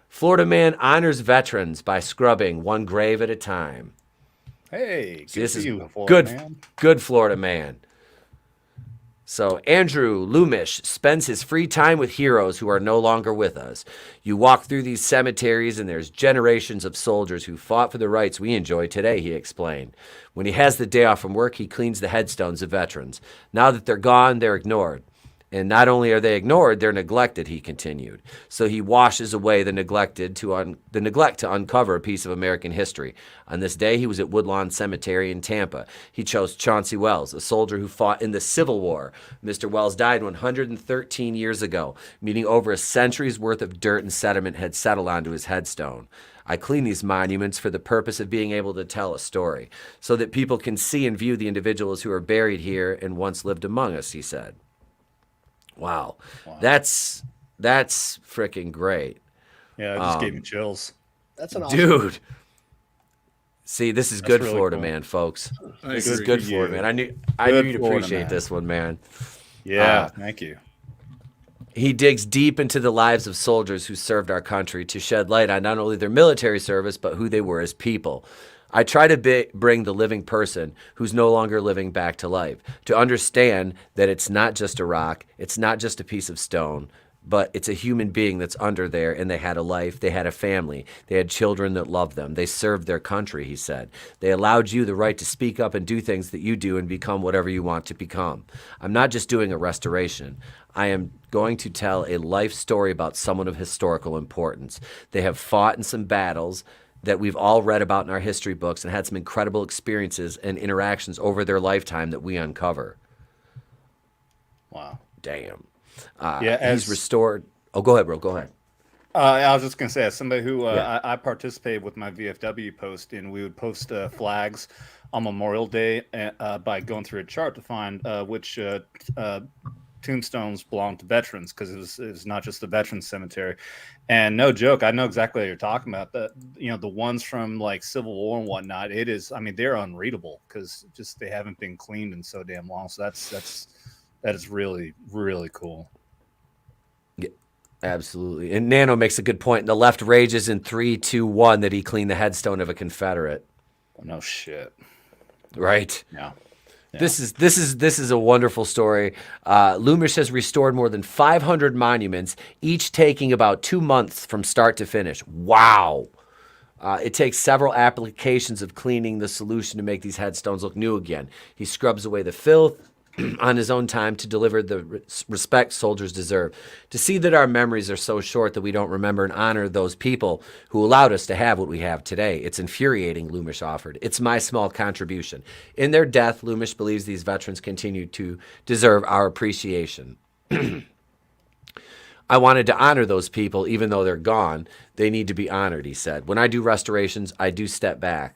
Florida man honors veterans by scrubbing one grave at a time. Hey, this is good. Good Florida man. So Andrew Loomish spends his free time with heroes who are no longer with us. You walk through these cemeteries and there's generations of soldiers who fought for the rights we enjoy today, he explained. When he has the day off from work, he cleans the headstones of veterans. Now that they're gone, they're ignored. And not only are they ignored, they're neglected, he continued. So he washes away the neglect to uncover a piece of American history. On this day, he was at Woodlawn Cemetery in Tampa. He chose Chauncey Wells, a soldier who fought in the Civil War. Mr. Wells died 113 years ago, meaning over a century's worth of dirt and sediment had settled onto his headstone. I clean these monuments for the purpose of being able to tell a story, so that people can see and view the individuals who are buried here and once lived among us, he said. Wow. That's freaking great. Yeah, it just gave me chills. That's an awesome dude. See, this is good really Florida cool. man, folks. This agree. is good Florida man. I knew you'd appreciate this one, man. Yeah, thank you. He digs deep into the lives of soldiers who served our country to shed light on not only their military service, but who they were as people. I try to bring the living person who's no longer living back to life, to understand that it's not just a rock, it's not just a piece of stone, but it's a human being that's under there, and they had a life, they had a family, they had children that loved them, they served their country, he said. They allowed you the right to speak up and do things that you do and become whatever you want to become. I'm not just doing a restoration. I am going to tell a life story about someone of historical importance. They have fought in some battles that we've all read about in our history books and had some incredible experiences and interactions over their lifetime that we uncover. Wow. Damn. He's restored. Oh, go ahead, bro. Go ahead. I was just going to say, as somebody who I participated with my VFW post, and we would post flags on Memorial Day by going through a chart to find which tombstones belong to veterans, because it was not just the veterans cemetery. And no joke, I know exactly what you're talking about. The ones from like Civil War and whatnot, it is, I mean, they're unreadable because just they haven't been cleaned in so damn long. So that is really, really cool. Absolutely. And Nano makes a good point. The left rages in 3, 2, 1 that he cleaned the headstone of a Confederate. No shit. Right? Yeah. This is a wonderful story. Loomish has restored more than 500 monuments, each taking about 2 months from start to finish. Wow. It takes several applications of cleaning the solution to make these headstones look new again. He scrubs away the filth on his own time to deliver the respect soldiers deserve. To see that our memories are so short that we don't remember and honor those people who allowed us to have what we have today. It's infuriating, Loomish offered. It's my small contribution. In their death, Loomish believes these veterans continue to deserve our appreciation. I wanted to honor those people even though they're gone. They need to be honored, he said. When I do restorations, I do step back.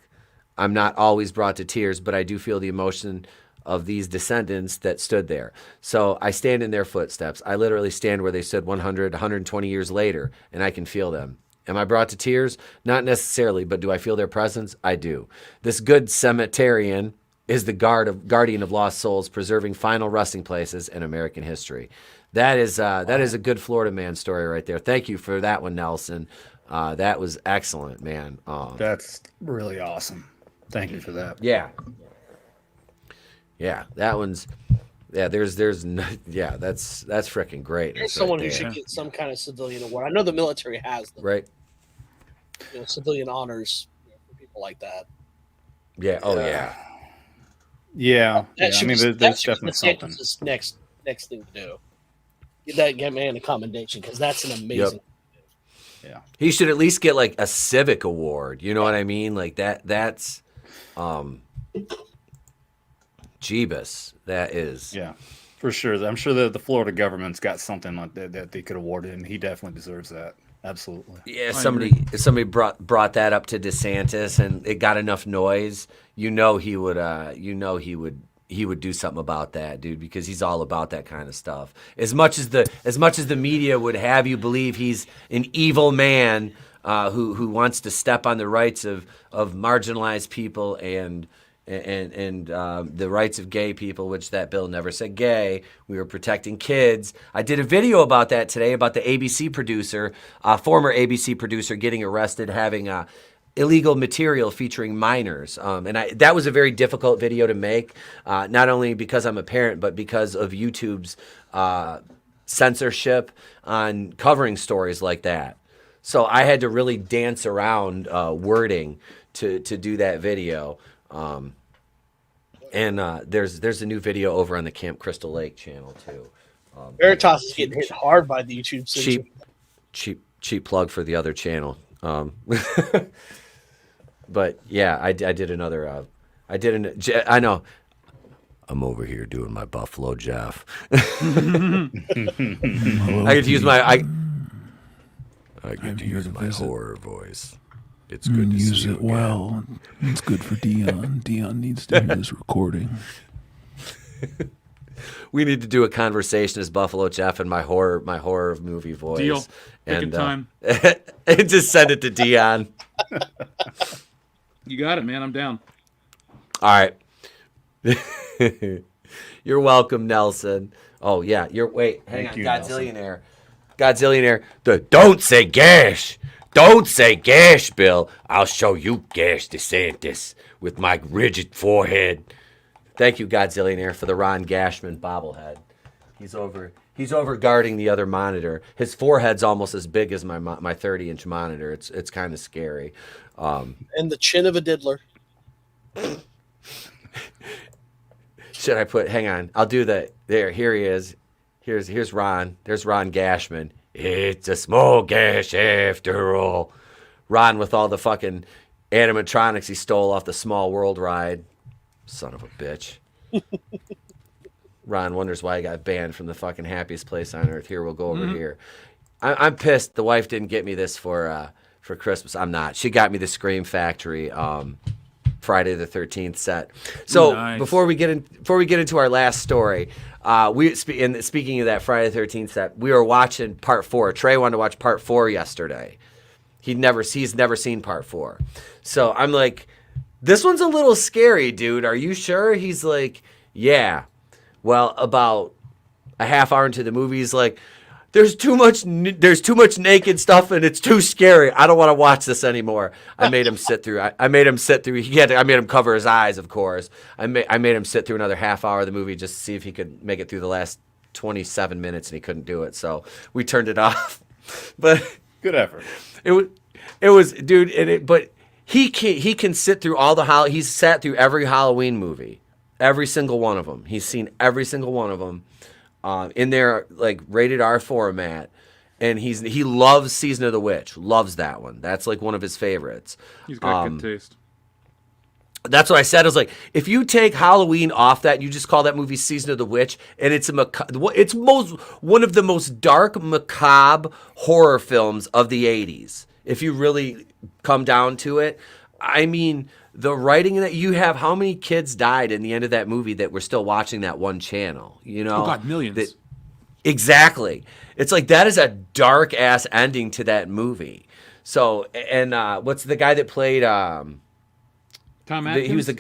I'm not always brought to tears, but I do feel the emotion of these descendants that stood there. So I stand in their footsteps. I literally stand where they stood 100, 120 years later, and I can feel them. Am I brought to tears? Not necessarily, but do I feel their presence? I do. This good cemeterian is the guardian of lost souls, preserving final resting places in American history. That is a good Florida man story right there. Thank you for that one, Nelson. That was excellent, man. That's really awesome. Thank you for that. Yeah. Yeah, that one's. Yeah, that's freaking great. There's someone who should get some kind of civilian award. I know the military has them. Right. Civilian honors for people like that. Yeah. Oh yeah. Yeah. That should I mean, be, there's definitely something. DeSantis' next thing to do. Get that man a commendation because that's an amazing. Yep. Yeah. He should at least get like a civic award. You know what I mean? Like that. That's. Jeebus, that is. Yeah, for sure. I'm sure that the Florida government's got something like that they could award him. He definitely deserves that. Absolutely. Yeah, if somebody brought that up to DeSantis and it got enough noise, he would do something about that, dude, because he's all about that kind of stuff. As much as the media would have you believe he's an evil man who wants to step on the rights of marginalized people and the rights of gay people, which that bill never said gay. We were protecting kids. I did a video about that today, about the ABC producer, former ABC producer getting arrested having illegal material featuring minors. That was a very difficult video to make, not only because I'm a parent, but because of YouTube's censorship on covering stories like that. So I had to really dance around wording to do that video. There's a new video over on the Camp Crystal Lake channel too. Veritas is getting hit hard by the YouTube censor. Cheap plug for the other channel. But yeah, I did another. I know. I'm over here doing my Buffalo Jeff. I get to use my horror voice. It's good to use see it well. It's good for Dion. Dion needs to hear this recording. We need to do a conversation as Buffalo Jeff and my horror movie voice. Deal. Pick a time. And just send it to Dion. You got it, man. I'm down. All right. You're welcome, Nelson. Oh yeah. Hang on, Godzillionaire. Godzillionaire. Don't say gash. Don't say gash, Bill. I'll show you gash DeSantis with my rigid forehead. Thank you, Godzillionaire, for the Ron Gashman bobblehead. He's over guarding the other monitor. His forehead's almost as big as my 30-inch monitor. It's kind of scary. And the chin of a diddler. Should I put? Hang on. I'll do that. There. Here he is. Here's Ron. There's Ron Gashman. It's a small gash after all. Ron with all the fucking animatronics he stole off the Small World ride. Son of a bitch. Ron wonders why he got banned from the fucking happiest place on earth. Here, we'll go over here. I'm pissed the wife didn't get me this for Christmas. I'm not. She got me the Scream Factory Friday the 13th set. So nice. before we get into our last story, speaking of that Friday the 13th set, we were watching part 4. Trey wanted to watch part 4 yesterday. He's never seen part 4. So I'm like, this one's a little scary, dude. Are you sure? He's like, yeah. Well, about a half hour into the movie, he's like, there's too much naked stuff and it's too scary. I don't want to watch this anymore. I made him sit through. I made him sit through. I made him cover his eyes, of course. I made him sit through another half hour of the movie just to see if he could make it through the last 27 minutes, and he couldn't do it. So we turned it off. But good effort. It was, dude. But he can sit through all the he's sat through every Halloween movie, every single one of them. He's seen every single one of them. In their like rated R format, and he loves Season of the Witch. Loves that one. That's like one of his favorites. He's got good taste. That's what I said. I was like, if you take Halloween off that, and you just call that movie Season of the Witch, and it's one of the most dark, macabre horror films of the '80s. If you really come down to it, I mean. The writing in that, you have how many kids died in the end of that movie that were still watching that one channel, you know? Oh, God, millions. Exactly. It's like, that is a dark ass ending to that movie. So, and what's the guy that played Tom Atkins? He was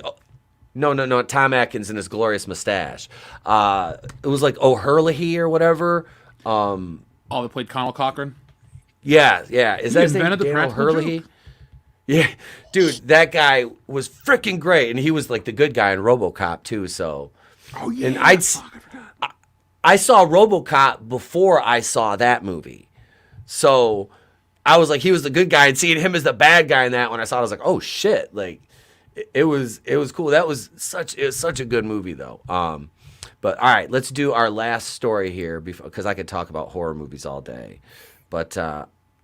no, Tom Atkins and his glorious mustache. It was like O'Hurley or whatever. They played Conal Cochran? Yeah. Is that his name? Invented the practical joke? Yeah, dude, that guy was freaking great, and he was like the good guy in RoboCop too. So, and I saw RoboCop before I saw that movie, so I was like, he was the good guy, and seeing him as the bad guy in that one, I saw, I was like, oh shit, like it was cool. It was such a good movie though. But all right, let's do our last story here because I could talk about horror movies all day, but.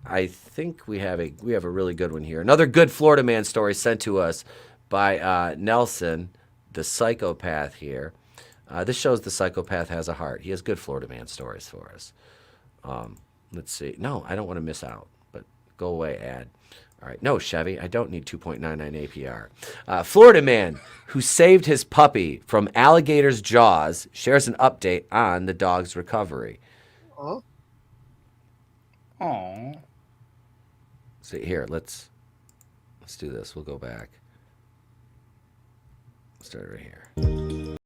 I think we have a really good one here. Another good Florida man story sent to us by Nelson, the psychopath here. This shows the psychopath has a heart. He has good Florida man stories for us. Let's see. No, I don't want to miss out, but go away, ad. All right. No, Chevy, I don't need 2.99 APR. Florida man who saved his puppy from alligator's jaws shares an update on the dog's recovery. Oh. Aww. See here, let's do this. We'll go back. Let's start right here.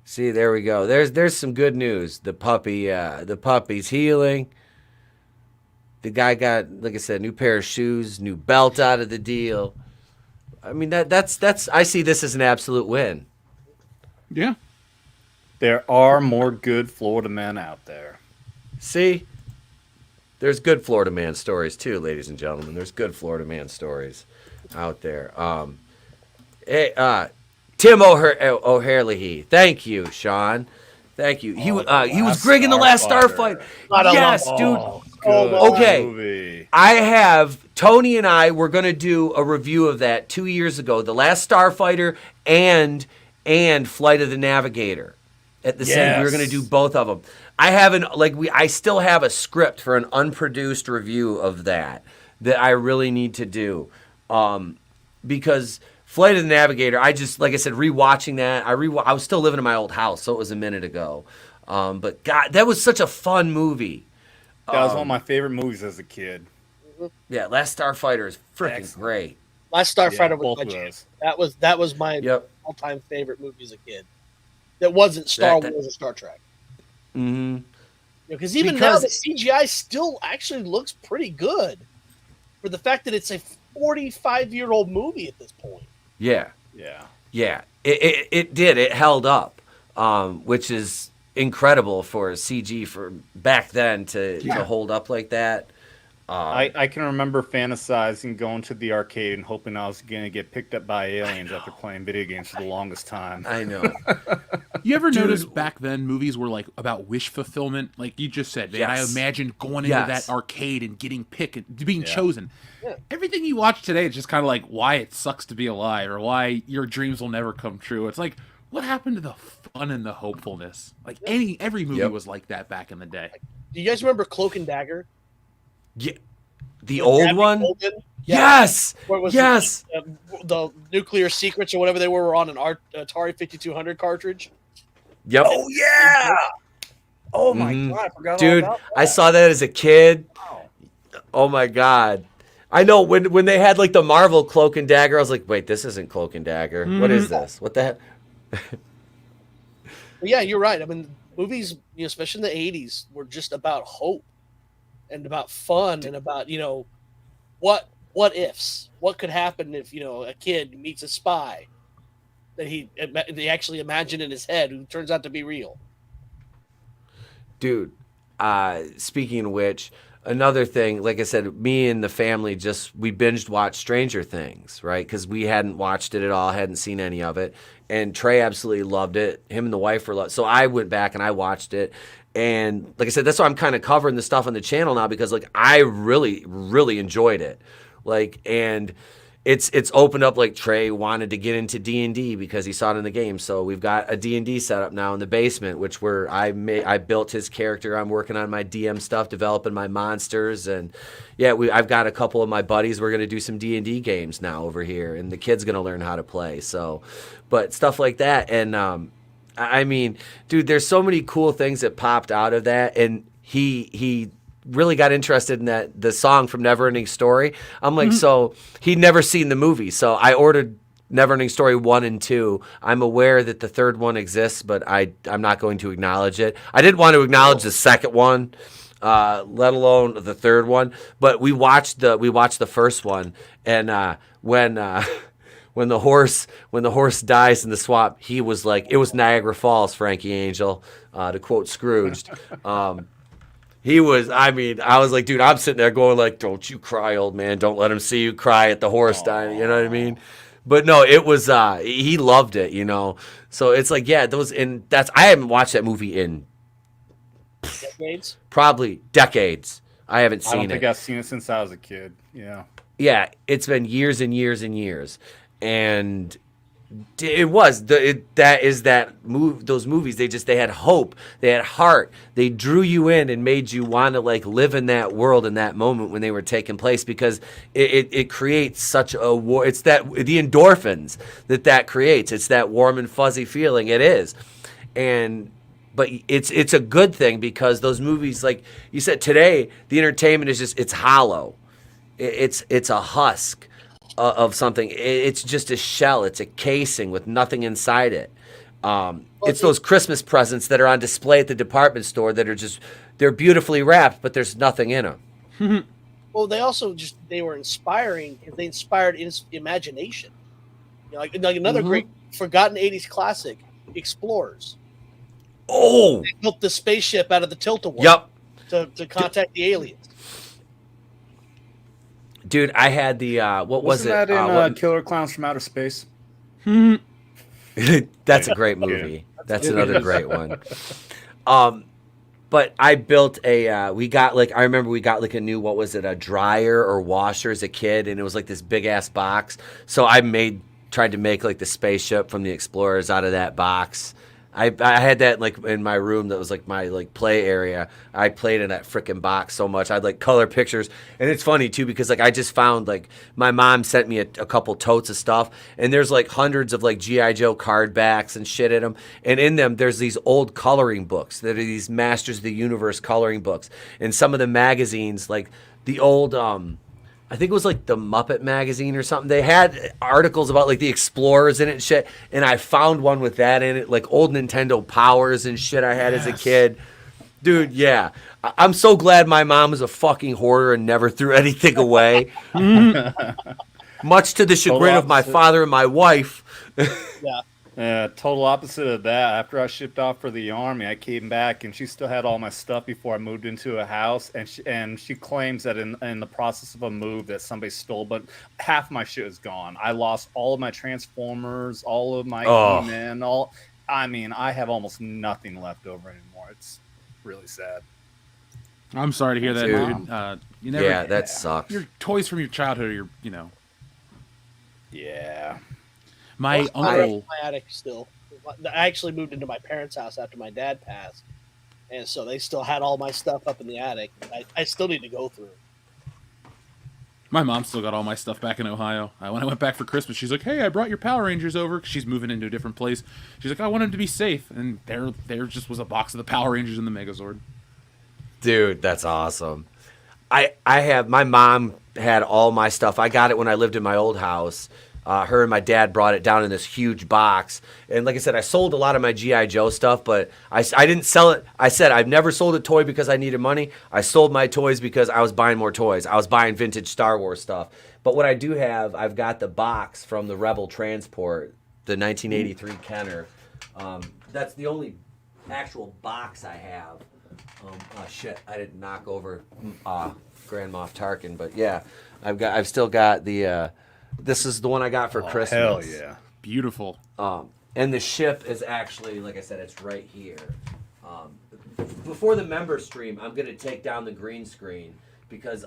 See, there we go. There's some good news. The puppy's healing. The guy got, like I said, new pair of shoes, new belt out of the deal. I mean, that's I see this as an absolute win. Yeah. There are more good Florida men out there. See? There's good Florida man stories too, ladies and gentlemen. There's good Florida man stories out there. Tim O'Hurley. Thank you, Sean. Thank you. He was Greg in the Last Starfighter. Yes, dude. Okay. Movie. I have Tony and I were gonna do a review of that 2 years ago. The Last Starfighter and Flight of the Navigator. At the same, we were gonna do both of them. I still have a script for an unproduced review of that I really need to do, because. Flight of the Navigator, I just, like I said, rewatching that. I was still living in my old house, so it was a minute ago. But God, that was such a fun movie. That was one of my favorite movies as a kid. Yeah, Last Starfighter is freaking great. Last Starfighter was both my of jam. those. That was my all-time favorite movie as a kid. That wasn't Star Wars or Star Trek. Mm-hmm. Because now the CGI still actually looks pretty good for the fact that it's a 45-year-old movie at this point. Yeah. It did. It held up, which is incredible for CG for back then to hold up like that. I can remember fantasizing going to the arcade and hoping I was going to get picked up by aliens after playing video games for the longest time. I know. You ever notice back then movies were like about wish fulfillment? Like you just said, man, I imagined going into that arcade and getting picked and being chosen. Yeah. Everything you watch today is just kind of like why it sucks to be alive or why your dreams will never come true. It's like, what happened to the fun and the hopefulness? Like every movie was like that back in the day. Do you guys remember Cloak and Dagger? Yeah. The old one? Yes! Yes! The Nuclear Secrets or whatever they were on an Atari 5200 cartridge. Yep. Oh, yeah! Oh, my God. I forgot all about that. I saw that as a kid. Oh, my God. I know when they had like the Marvel Cloak and Dagger, I was like, wait, this isn't Cloak and Dagger. What is this? What the heck? Yeah, you're right. I mean, movies, especially in the 80s, were just about hope and about fun and about, what ifs? What could happen if, a kid meets a spy that they actually imagined in his head who turns out to be real? Dude, speaking of which, another thing, like I said, me and the family we binged watched Stranger Things, right? Because we hadn't watched it at all, hadn't seen any of it. And Trey absolutely loved it. Him and the wife were so I went back and I watched it. And like I said, that's why I'm kind of covering the stuff on the channel now because like I really, really enjoyed it. Like, and it's opened up like Trey wanted to get into D&D because he saw it in the game. So we've got a D&D setup now in the basement, which I built his character. I'm working on my DM stuff, developing my monsters, and I've got a couple of my buddies. We're gonna do some D&D games now over here, and the kid's gonna learn how to play. So, but stuff like that, and I mean, dude, there's so many cool things that popped out of that, and he really got interested in the song from Neverending Story. I'm like, so he'd never seen the movie, so I ordered Neverending Story 1 and 2. I'm aware that the third one exists, but I'm not going to acknowledge it. I didn't want to acknowledge the second one, let alone the third one. But we watched the first one, and when the horse dies in the swamp, he was like, it was Niagara Falls, Frankie Angel, to quote Scrooged. I was like, dude, I'm sitting there going like, don't you cry, old man. Don't let him see you cry at the horse dying. You know what I mean? But no, it was, he loved it, So it's like, yeah, I haven't watched that movie in decades? Probably decades. I haven't seen it. I don't think I've seen it since I was a kid. Yeah. Yeah, it's been years and years and years. And those movies, they had hope, they had heart, they drew you in and made you want to like live in that world in that moment when they were taking place, because it creates such a war. It's the endorphins that creates. It's that warm and fuzzy feeling. It is. But it's a good thing, because those movies, like you said, today the entertainment is it's hollow. It's a husk of something. It's just a shell. It's a casing with nothing inside it. It's those Christmas presents that are on display at the department store that are they're beautifully wrapped, but there's nothing in them. Well, they were inspiring because they inspired imagination. Like another great forgotten 80s classic, Explorers. Oh! They built the spaceship out of the tilt-a-whirl. Yep. To contact the aliens. Dude, I had the what was it? Wasn't that in Killer Clowns from Outer Space? That's a great movie. That's another great one. But I built I remember we got like a new, what was it, a dryer or washer as a kid, and it was like this big ass box. So I tried to make like the spaceship from the Explorers out of that box. I had that like in my room. That was like my like play area. I played in that freaking box so much. I'd like color pictures, and it's funny too because like I just found like my mom sent me a couple totes of stuff, and there's like hundreds of like G.I. Joe card backs and shit in them, and in them there's these old coloring books that are these Masters of the Universe coloring books, and some of the magazines like the old I think it was like the Muppet magazine or something. They had articles about like the Explorers in it and shit. And I found one with that in it, like old Nintendo Powers and shit I had as a kid. Dude, yeah. I'm so glad my mom was a fucking hoarder and never threw anything away. Much to the chagrin of my father and my wife. Yeah. Total opposite of that. After I shipped off for the Army, I came back and she still had all my stuff before I moved into a house. And she claims that in the process of a move that somebody stole, but half my shit is gone. I lost all of my Transformers, all of my E-Men, I mean, I have almost nothing left over anymore. It's really sad. I'm sorry to hear that, dude. You never, yeah, that sucks. Your toys from your childhood are, Yeah. My Well, uncle. my attic still. I actually moved into my parents' house after my dad passed, and so they still had all my stuff up in the attic. I still need to go through it. My mom still got all my stuff back in Ohio. When I went back for Christmas, she's like, "Hey, I brought your Power Rangers over." She's moving into a different place. She's like, "I want them to be safe," and there just was a box of the Power Rangers and the Megazord. Dude, that's awesome. I have, my mom had all my stuff. I got it when I lived in my old house. Her and my dad brought it down in this huge box. And like I said, I sold a lot of my G.I. Joe stuff, but I didn't sell it. I said I've never sold a toy because I needed money. I sold my toys because I was buying more toys. I was buying vintage Star Wars stuff. But what I do have, I've got the box from the Rebel Transport, the 1983 Kenner. That's the only actual box I have. Oh shit! I didn't knock over Grand Moff Tarkin, but yeah, I've still got the. This is the one I got for Christmas. Hell yeah, beautiful. And the ship is actually, like I said, it's right here. Before the member stream, I'm gonna take down the green screen because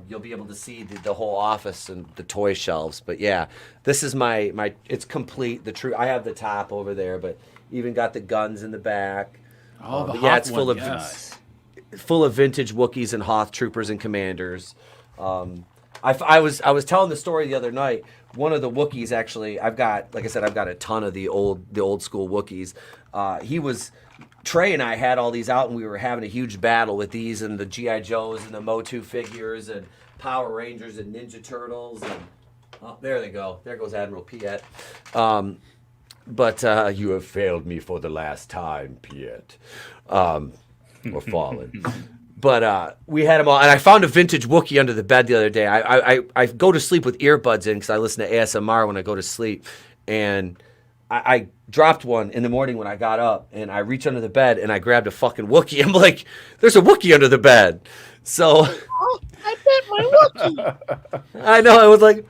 you'll be able to see the whole office and the toy shelves. But yeah, this is my. It's complete. I have the top over there, but even got the guns in the back. Oh, the yeah, Hoth it's full one, of yes. full of vintage Wookiees and Hoth troopers and commanders. I was telling the story the other night. One of the Wookiees actually, I've got a ton of the old school Wookiees. Trey and I had all these out, and we were having a huge battle with these and the G.I. Joes and the Motu figures and Power Rangers and Ninja Turtles. And oh, there they go. There goes Admiral Piet. But you have failed me for the last time, Piet. Or fallen. But we had them all. And I found a vintage Wookiee under the bed the other day. I go to sleep with earbuds in because I listen to ASMR when I go to sleep. And I dropped one in the morning when I got up. And I reached under the bed and I grabbed a fucking Wookiee. I'm like, there's a Wookiee under the bed. So... Oh, I bet my Wookiee. I know. I was like,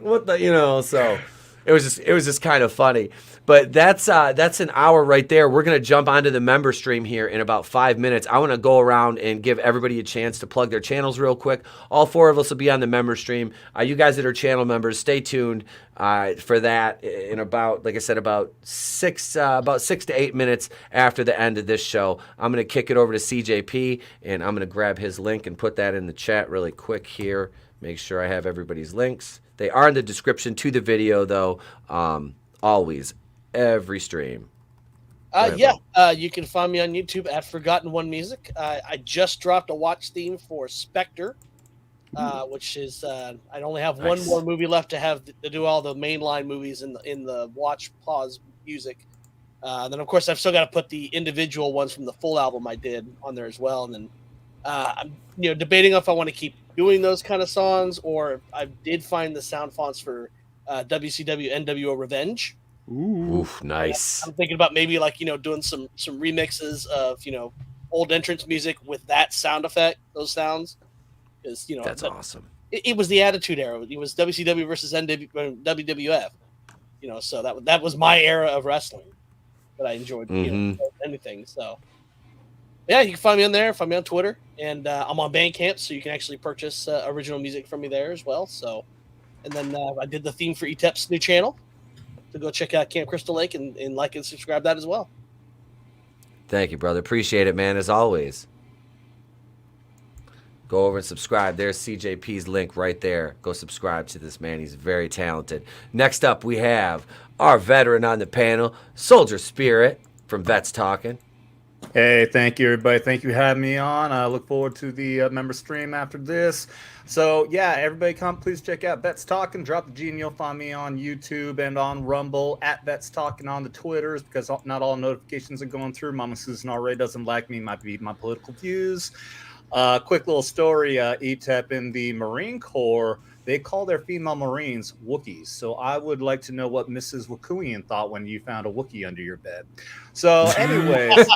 what the, so... It was just kind of funny. But that's an hour right there. We're going to jump onto the member stream here in about 5 minutes. I want to go around and give everybody a chance to plug their channels real quick. All four of us will be on the member stream. You guys that are channel members, stay tuned for that in about 6 to 8 minutes after the end of this show. I'm going to kick it over to CJP, and I'm going to grab his link and put that in the chat really quick here. Make sure I have everybody's links. They are in the description to the video, though, always, every stream. You can find me on YouTube at Forgotten One Music. I just dropped a watch theme for Spectre, which is I only have one more movie left to do all the mainline movies in the watch pause music. Then, of course, I've still got to put the individual ones from the full album I did on there as well. And then I'm debating if I want to keep doing those kind of songs, or I did find the sound fonts for WCW NWO Revenge. Oof, nice. I'm thinking about maybe doing some remixes of old entrance music with that sound effect, those sounds, because that's awesome. It was the Attitude Era. It was WCW versus WWF. So that was my era of wrestling that I enjoyed. Anything. So yeah, you can find me on there. Find me on Twitter, and I'm on Bandcamp, so you can actually purchase original music from me there as well. So, and then I did the theme for ETEP's new channel. So go check out Camp Crystal Lake and like and subscribe that as well. Thank you, brother. Appreciate it, man, as always. Go over and subscribe. There's CJP's link right there. Go subscribe to this man. He's very talented. Next up, we have our veteran on the panel, Soldier Spirit from Vets Talking. Hey, thank you, everybody. Thank you for having me on. I look forward to the member stream after this. So, yeah, everybody come. Please check out Vets Talking. Drop the G and you'll find me on YouTube and on Rumble at Vets Talking on the Twitters, because not all notifications are going through. Mama Susan already doesn't like me. Might be my political views. Quick little story. ETEP in the Marine Corps, they call their female Marines Wookiees. So I would like to know what Mrs. Wookian thought when you found a Wookiee under your bed. So anyways,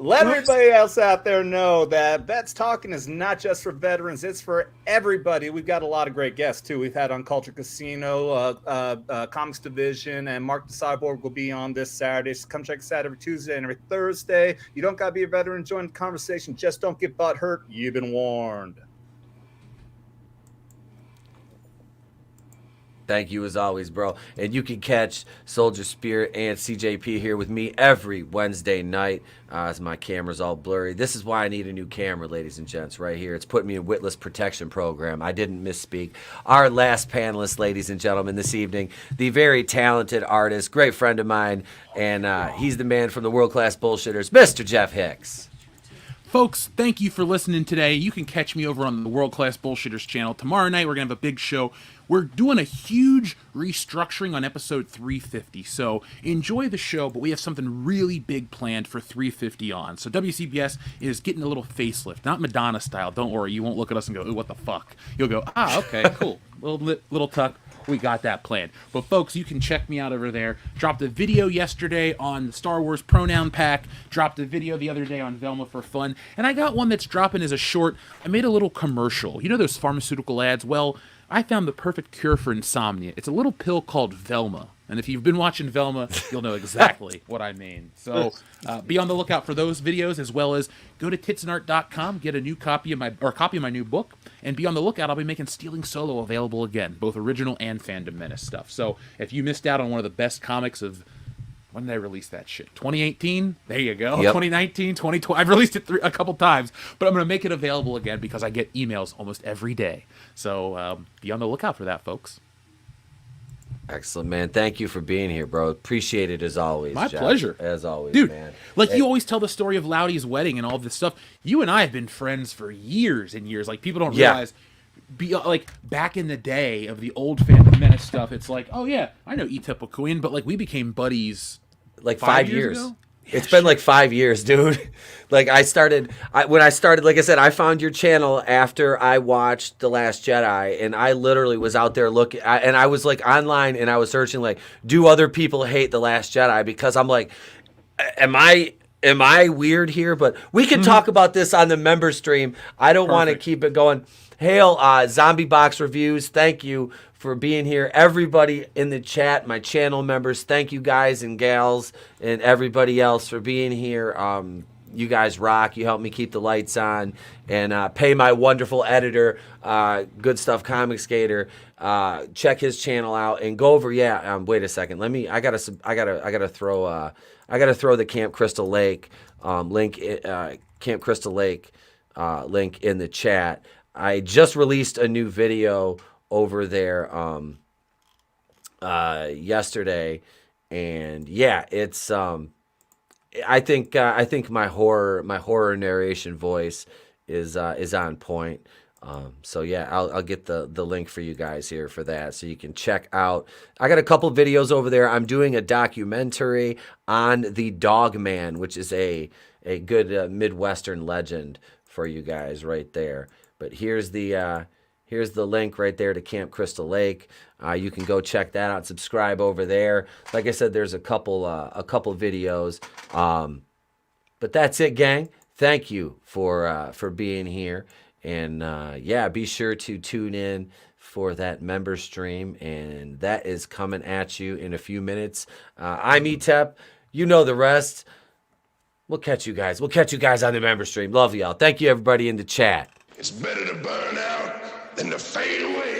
Let everybody else out there know that Vets Talking is not just for veterans, it's for everybody. We've got a lot of great guests, too. We've had on Culture Casino, Comics Division, and Mark the Cyborg will be on this Saturday. So come check us out every Tuesday and every Thursday. You don't got to be a veteran, join the conversation. Just don't get butt hurt. You've been warned. Thank you as always, bro. And you can catch Soldier Spirit and CJP here with me every Wednesday night as my camera's all blurry. This is why I need a new camera, ladies and gents, right here. It's putting me in Witless Protection Program. I didn't misspeak. Our last panelist, ladies and gentlemen, this evening, the very talented artist, great friend of mine, and he's the man from the World Class Bullshitters, Mr. Jeff Hicks. Folks, thank you for listening today. You can catch me over on the World Class Bullshitters channel. Tomorrow night, we're going to have a big show. We're doing a huge restructuring on episode 350. So enjoy the show, but we have something really big planned for 350 on. So WCBS is getting a little facelift, not Madonna style. Don't worry, you won't look at us and go, ooh, what the fuck? You'll go, okay, cool. Little tuck. We got that planned. But folks, you can check me out over there. Dropped a video yesterday on the Star Wars pronoun pack. Dropped a video the other day on Velma for fun. And I got one that's dropping as a short. I made a little commercial. You know those pharmaceutical ads? Well, I found the perfect cure for insomnia. It's a little pill called Velma. And if you've been watching Velma, you'll know exactly what I mean. So be on the lookout for those videos, as well as go to titsandart.com, get a new copy of my new book, and be on the lookout. I'll be making Stealing Solo available again, both original and Fandom Menace stuff. So if you missed out on one of the best comics of, when did I release that shit? 2018? There you go. Yep. 2019, 2020. I've released it a couple times, but I'm going to make it available again because I get emails almost every day. So be on the lookout for that, folks. Excellent, man. Thank you for being here, bro. Appreciate it as always. My Jeff. pleasure. As always, dude, man. You always tell the story of Loudy's wedding and all this stuff. You and I have been friends for years and years. Like, people don't realize, back in the day of the old Phantom Menace stuff, it's like, oh yeah, I know Itapakuin, but like we became buddies like 5 years ago? It's been like 5 years, dude. Like when I started, like I said, I found your channel after I watched The Last Jedi, and I literally was out there looking, and I was like online, and I was searching like, do other people hate The Last Jedi? Because I'm like, am I weird here? But we can talk about this on the member stream. I don't want to keep it going. Hail, Zombie Box Reviews. Thank you for being here. Everybody in the chat, my channel members, thank you guys and gals and everybody else for being here. You guys rock. You help me keep the lights on and pay my wonderful editor, Goodstuff Comixgater. Check his channel out and go over. Wait a second. I gotta throw the Camp Crystal Lake link. Camp Crystal Lake link in the chat. I just released a new video over there yesterday, and yeah, it's I think my horror narration voice is on point. So yeah, I'll get the link for you guys here for that, so you can check out. I got a couple videos over there. I'm doing a documentary on the Dog Man, which is a good Midwestern legend for you guys right there. But here's the link right there to Camp Crystal Lake. You can go check that out. Subscribe over there. Like I said, there's a couple videos. But that's it, gang. Thank you for being here. And be sure to tune in for that member stream. And that is coming at you in a few minutes. I'm Etep. You know the rest. We'll catch you guys. We'll catch you guys on the member stream. Love y'all. Thank you, everybody in the chat. It's better to burn out than to fade away.